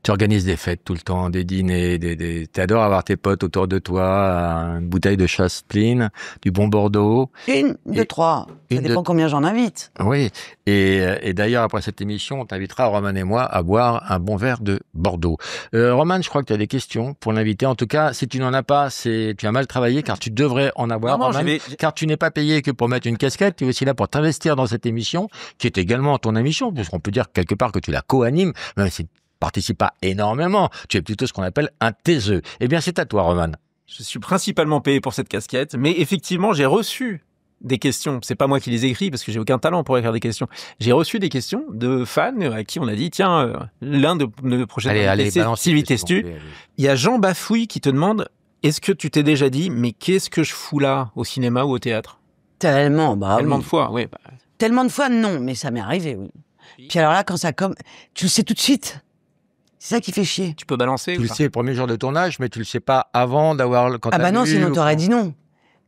Tu organises des fêtes tout le temps, des dîners, t'adores avoir tes potes autour de toi, une bouteille de Chasseline, du bon Bordeaux. Une, deux, Et- trois. Ça une, dépend combien j'en invite. Oui. Et d'ailleurs, après cette émission, on t'invitera, Roman et moi, à boire un bon verre de Bordeaux. Roman, je crois que tu as des questions pour l'inviter. En tout cas, si tu n'en as pas, tu as mal travaillé, car tu devrais en avoir, Non, Roman, j'avais- car tu n'es pas payé que pour mettre une casquette. Tu es aussi là pour t'investir dans cette émission, qui est également ton émission, puisqu'on peut dire quelque part que tu la co-animes, même si tu participes pas énormément. Tu es plutôt ce qu'on appelle un taiseux. Eh bien, c'est à toi, Roman. Je suis principalement payé pour cette casquette, mais effectivement, j'ai reçu des questions. C'est pas moi qui les écris parce que j'ai aucun talent pour écrire des questions. J'ai reçu des questions de fans à qui on a dit tiens, l'un de nos prochains invités, c'est balance Sylvie les questions. Testu. Il y a Jean Bafouille qui te demande est-ce que tu t'es déjà dit mais qu'est-ce que je fous là au cinéma ou au théâtre? Tellement, bah Tellement oui. de fois, oui. Bah, Tellement de fois, non, mais ça m'est arrivé, oui. Puis alors là, quand ça comme, tu le sais tout de suite. C'est ça qui fait chier. tu peux balancer Tu ou le pas sais le premier jour de tournage, mais tu le sais pas avant d'avoir quand Ah t'as bah non, vu, sinon ou t'aurais quand- dit non.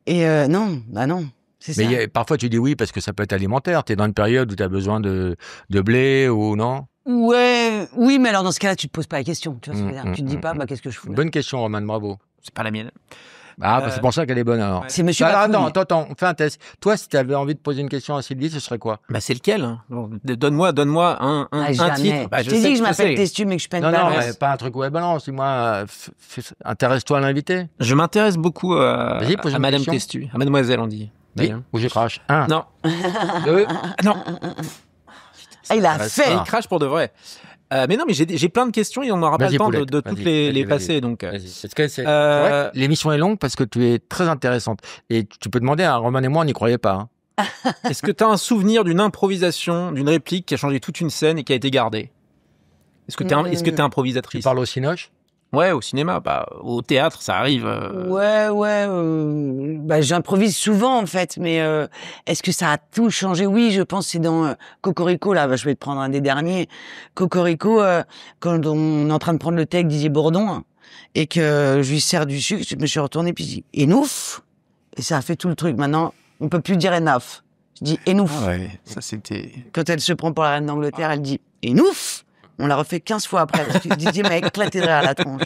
Et non, bah non. C'est ça. Mais parfois tu dis oui parce que ça peut être alimentaire. Tu es dans une période où tu as besoin de blé ou non. Ouais, oui, mais alors dans ce cas-là, tu te poses pas la question. Tu vois ce que je veux dire. Tu te dis mm, pas, bah qu'est-ce que je fous là. Bonne question, Roman, bravo. C'est pas la mienne. Ah, bah, c'est pour ça qu'elle est bonne alors. ouais. C'est Monsieur Alors, Bafouille. attends, on fait un test. Toi, si tu avais envie de poser une question à Sylvie, ce serait quoi? Bah c'est lequel hein Bon, donne-moi un Ah, jamais. titre. Bah, je t'ai sais dit que je m'appelle sais. Testu, mais que je peine Non, pas. non, le mais reste. pas un truc ouais balance. Dis-moi, intéresse-toi à l'invité. Je m'intéresse beaucoup Vas-y, pose à une Madame question. Testu, à Mademoiselle on dit. Oui, D'ailleurs. ou je crache. Un, Non, deux. non. Ah, il a Reste fait. pas. Il crache pour de vrai. Mais non, mais j'ai plein de questions et on n'aura pas Vas-y, le temps Poulette, de toutes vas-y, les vas-y. passer. Donc, Vas-y. Parce que c'est Euh, vrai que l'émission est longue parce que tu es très intéressante. Et tu peux demander à Roman et moi, on n'y croyait pas. Hein. est-ce que tu as un souvenir d'une improvisation, d'une réplique qui a changé toute une scène et qui a été gardée? Est-ce que tu es Tu improvisatrice? parles au Cinoche? Ouais, au cinéma, bah, au théâtre, ça arrive. Ouais, bah, j'improvise souvent en fait, mais est-ce que ça a tout changé? Oui, je pense que c'est dans Cocorico, là, bah, je vais te prendre un des derniers. Cocorico, quand on est en train de prendre le thé avec Didier Bourdon, hein, et que je lui sers du sucre, je me suis retournée puis je dis « Enouf !» Et ça a fait tout le truc. Maintenant, on peut plus dire « enough ». Je dis « enouf Ah ouais, ça c'était. » Quand elle se prend pour la reine d'Angleterre, elle dit « enouf !» On l'a refait 15 fois après, parce que Didier m'a éclaté de rire à la tronche.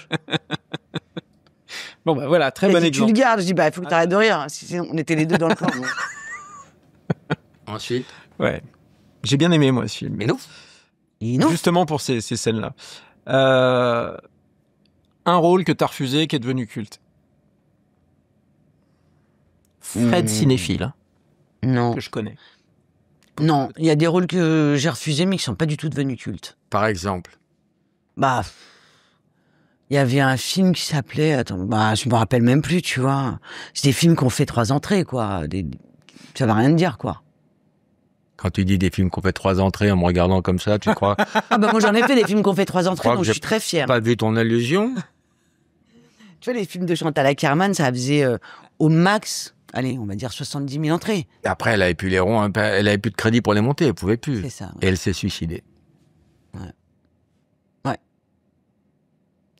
Bon, bah voilà, très Elle bon dit, tu le exemple. gardes. Je dis, bah, il faut que t'arrêtes de rire. Si on était les deux dans le camp. donc. Ensuite. Ouais. J'ai bien aimé, moi, ce film. Mais nous. Et non. Justement pour ces scènes-là. Un rôle que t'as refusé qui est devenu culte. Fred cinéphile, hein, Non. que je connais. Non. Il y a des rôles que j'ai refusés, mais qui sont pas du tout devenus cultes. Par exemple. Bah. Il y avait un film qui s'appelait, attends, bah, je me rappelle même plus, tu vois. C'est des films qui ont fait 3 entrées, quoi. Ça va rien te dire, quoi. Quand tu dis des films qu'on fait 3 entrées en me regardant comme ça, tu crois Ah bah moi j'en ai fait des films qu'on fait 3 entrées, crois donc que je suis très fière. pas vu ton allusion? Tu vois, les films de Chantal Akerman, ça faisait au max, allez, on va dire 70 000 entrées. Et après, elle avait plus les ronds, elle avait plus de crédit pour les monter, elle pouvait plus. C'est ça. Et elle s'est suicidée.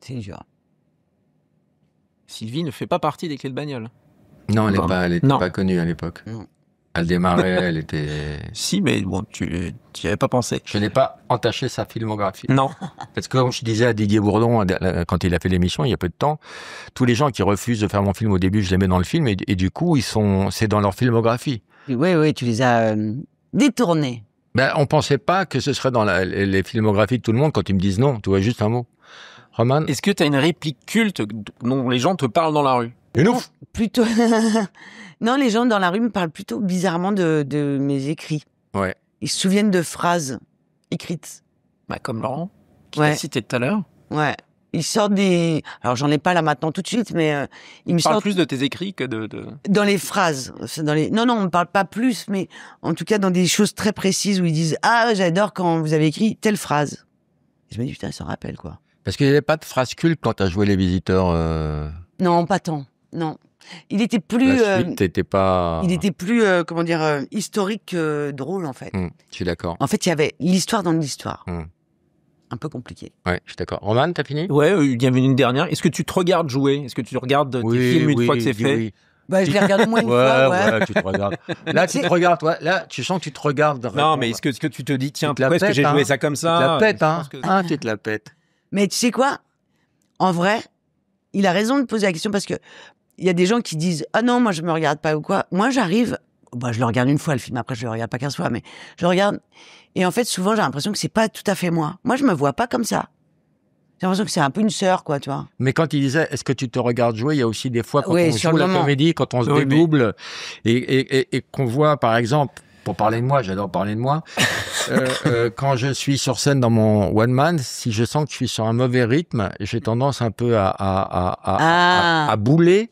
C'est dur. Sylvie ne fait pas partie des clés de bagnole. Non, elle Bon. n'était Non. pas connue à l'époque. Non. Elle démarrait, elle était... Si, mais bon, tu n'y avais pas pensé. Je n'ai pas entaché sa filmographie. Non. Parce que comme je disais à Didier Bourdon, quand il a fait l'émission, il y a peu de temps, tous les gens qui refusent de faire mon film au début, je les mets dans le film, et du coup, c'est dans leur filmographie. Oui, tu les as détournés. Ben, on pensait pas que ce serait dans les filmographies de tout le monde quand ils me disent non, tu vois, juste un mot. Roman? Est-ce que tu as une réplique culte dont les gens te parlent dans la rue? Une ouf! Plutôt. Non, les gens dans la rue me parlent plutôt bizarrement de mes écrits. Ouais. Ils se souviennent de phrases écrites. Bah, comme Laurent, qui Ouais. t'a cité tout à l'heure. Ouais. Ils sortent des. Alors, j'en ai pas là maintenant tout de suite, mais ils me Parle sortent plus de tes écrits que de... dans les phrases. C'est dans les. Non, on me parle pas plus, mais en tout cas dans des choses très précises où ils disent ah j'adore quand vous avez écrit telle phrase. Et je me dis putain, ils s'en rappellent quoi. Parce qu'il n'y avait pas de phrase culte quand tu as joué Les Visiteurs. Non, pas tant. Non. Il était plus. La suite, t'étais pas... Il était plus comment dire historique que drôle en fait. Je suis d'accord. En fait, il y avait l'histoire dans l'histoire. Hmm. Un peu compliqué. Ouais, je suis d'accord. Roman, t'as fini? Ouais, il y avait une dernière. Est-ce que tu te regardes jouer? Est-ce que tu regardes tes films une fois que c'est fait? Oui. Bah, je les regarde au moins une fois, ouais. Tu te regardes. Là, tu te regardes, ouais. Là, tu sens que tu te regardes. Non, mais est-ce que tu te dis, tiens, Tu te la pourquoi est-ce que pètes, j'ai joué hein. ça comme Tu te la ça? pètes, Je hein. pense que- Ah, tu te la pètes. Mais tu sais quoi? En vrai, il a raison de poser la question parce que il y a des gens qui disent ah non, moi je me regarde pas ou quoi. Moi, j'arrive, bah, je le regarde une fois le film. Après, je le regarde pas 15 fois, mais je le regarde. Et en fait, souvent, j'ai l'impression que c'est pas tout à fait moi. Moi, je me vois pas comme ça. J'ai l'impression que c'est un peu une sœur, quoi, tu vois. Mais quand il disait, est-ce que tu te regardes jouer, il y a aussi des fois quand Oui, on sur joue le la moment. comédie, quand on se Oui, mais- dédouble et qu'on voit, par exemple, pour parler de moi, j'adore parler de moi, quand je suis sur scène dans mon one man, si je sens que je suis sur un mauvais rythme, j'ai tendance un peu à bouler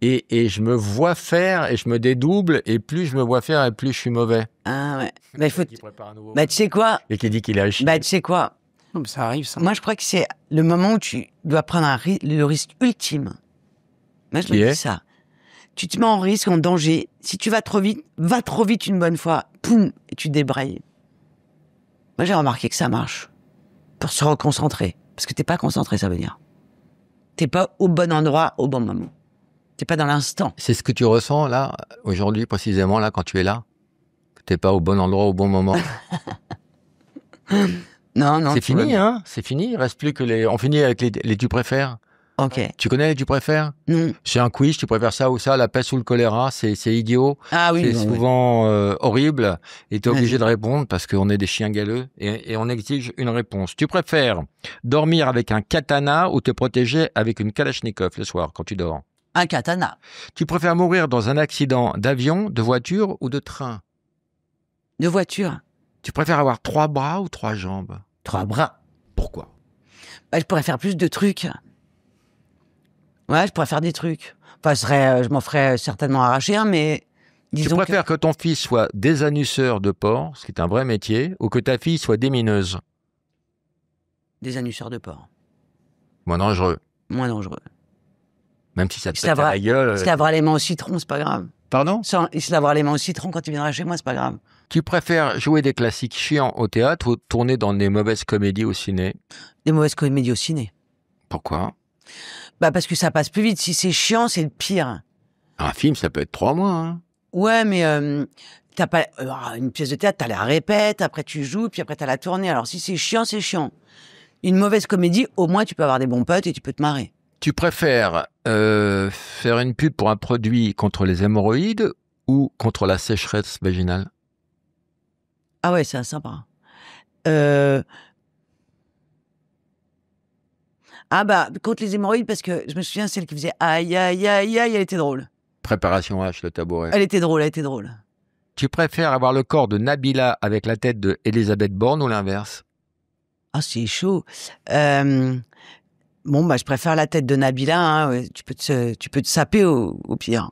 et je me vois faire et je me dédouble et plus je me vois faire et plus je suis mauvais. Ah ouais. Bah, il faut. Qui prépare un nouveau Bah, tu sais quoi? et qui dit qu'il a réussi. Bah, tu sais quoi? Non, mais ça arrive, ça. Moi, je crois que c'est le moment où tu dois prendre le risque ultime. Moi, je Qui me est dis ça. Tu te mets en risque, en danger. Si tu vas trop vite, va trop vite une bonne fois. Poum, et tu débrayes. Moi, j'ai remarqué que ça marche. Pour se reconcentrer. Parce que t'es pas concentré, ça veut dire. T'es pas au bon endroit, au bon moment. T'es pas dans l'instant. C'est ce que tu ressens là, aujourd'hui précisément, là, quand tu es là? Que t'es pas au bon endroit au bon moment? Non, C'est tout va fini, bien. hein? C'est fini. Il reste plus que les. On finit avec les tu préfères. Ok. Tu connais les tu préfères? Non. C'est un quiz. Tu préfères ça ou ça? La peste ou le choléra? C'est idiot. Ah oui, C'est non, ouais. souvent horrible. Et t'es obligé Vas-y. de répondre parce qu'on est des chiens galeux et on exige une réponse. Tu préfères dormir avec un katana ou te protéger avec une kalachnikov le soir quand tu dors? Un katana. Tu préfères mourir dans un accident d'avion, de voiture ou de train? De voiture. Tu préfères avoir 3 bras ou 3 jambes? 3 bras. Pourquoi? Bah, je pourrais faire plus de trucs. Ouais, je pourrais faire des trucs. Enfin, je m'en ferais certainement arracher un, mais Tu disons préfères que ton fils soit désannusseur de porc, ce qui est un vrai métier, ou que ta fille soit démineuse? que des annusseurs de porc. Moins dangereux. Moins dangereux. Même si ça te Il se pète à lavera- la gueule. Il se lavera les mains au citron, c'est pas grave. Pardon? Il se lavera les mains au citron quand il viendra chez moi, c'est pas grave. Tu préfères jouer des classiques chiants au théâtre ou tourner dans des mauvaises comédies au ciné? Des mauvaises comédies au ciné. Pourquoi? Bah, parce que ça passe plus vite. Si c'est chiant, c'est le pire. Un film, ça peut être 3 mois. Hein. Ouais, mais t'as pas une pièce de théâtre, t'as la répète, après tu joues, puis après t'as la tournée. Alors si c'est chiant, c'est chiant. Une mauvaise comédie, au moins tu peux avoir des bons potes et tu peux te marrer. Tu préfères faire une pub pour un produit contre les hémorroïdes ou contre la sécheresse vaginale? Ah ouais, c'est sympa. Ah bah, contre les hémorroïdes, parce que je me souviens, celle qui faisait aïe, aïe, aïe, aïe, elle était drôle. Préparation H, le tabouret. Elle était drôle, elle était drôle. Tu préfères avoir le corps de Nabila avec la tête de Elisabeth Borne ou l'inverse? Ah, c'est chaud. Bon, bah, je préfère la tête de Nabila. Hein. Ouais, tu peux te saper au pire.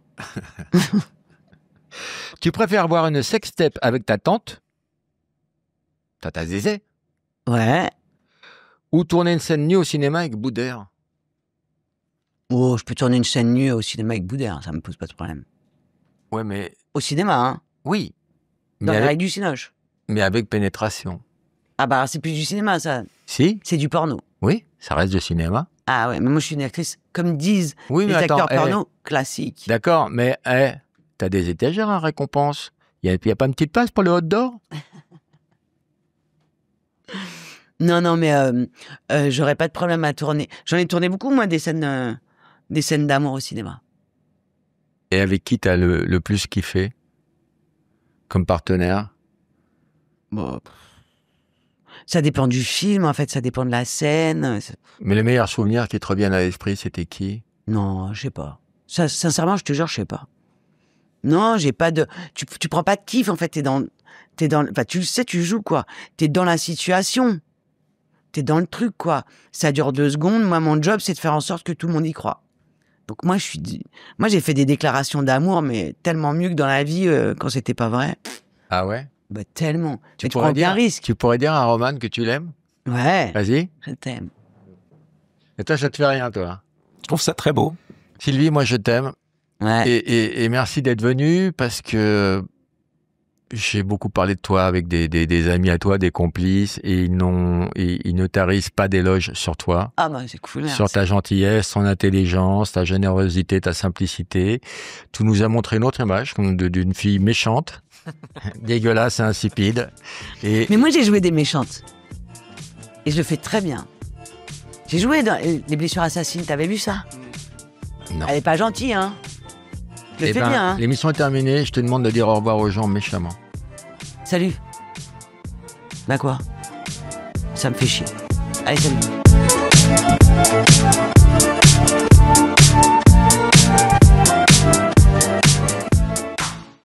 Tu préfères voir une sextape avec ta tante, Tata Zézé, Ouais. ou tourner une scène nue au cinéma avec Boudère? Oh, je peux tourner une scène nue au cinéma avec Boudère, ça me pose pas de problème. Ouais, mais Au cinéma, hein. oui, Dans mais les avec, règles du cinoche. mais avec pénétration. Ah bah, c'est plus du cinéma, ça. Si, C'est du porno. oui, ça reste du cinéma. Ah ouais, mais moi, je suis une actrice, comme disent Oui, les mais attends, acteurs porno, classiques. d'accord, mais t'as des étagères à récompense. Il y a pas une petite place pour le hot d'or? Non, mais j'aurais pas de problème à tourner. J'en ai tourné beaucoup, moi, des scènes d'amour au cinéma. Et avec qui t'as le plus kiffé comme partenaire? Bon, ça dépend du film, en fait, ça dépend de la scène. Mais les meilleurs souvenirs qui te reviennent à l'esprit, c'était qui? Non, je sais pas. Ça, sincèrement, je te jure, je sais pas. Non, j'ai pas de... Tu prends pas de kiff, en fait, t'es dans... Enfin, tu le sais, tu joues, quoi. T'es dans la situation. T'es dans le truc, quoi. Ça dure 2 secondes. Moi, mon job, c'est de faire en sorte que tout le monde y croit. Donc moi, j'ai fait des déclarations d'amour, mais tellement mieux que dans la vie, quand c'était pas vrai. Ah ouais? Bah, tellement. Tu Mais tu prends bien risque. Tu pourrais dire à Roman que tu l'aimes? Ouais, Vas-y. je t'aime. Et toi, ça te fait rien, toi? Je trouve ça très beau. Sylvie, moi, je t'aime. Ouais. Et merci d'être venue parce que j'ai beaucoup parlé de toi avec des amis à toi, des complices, et ils ne tarissent pas d'éloges sur toi, Ah bah, c'est cool, merci. sur ta gentillesse, ton intelligence, ta générosité, ta simplicité. Tu nous as montré une autre image d'une fille méchante, dégueulasse et insipide. Et Mais moi, j'ai joué des méchantes. Et je le fais très bien. J'ai joué dans Les Blessures Assassines, t'avais vu ça? non. Elle est pas gentille, hein? Je le Eh fais ben, bien, hein? l'émission est terminée. Je te demande de dire au revoir aux gens méchamment. Salut. Bah quoi? Ça me fait chier. Allez, salut.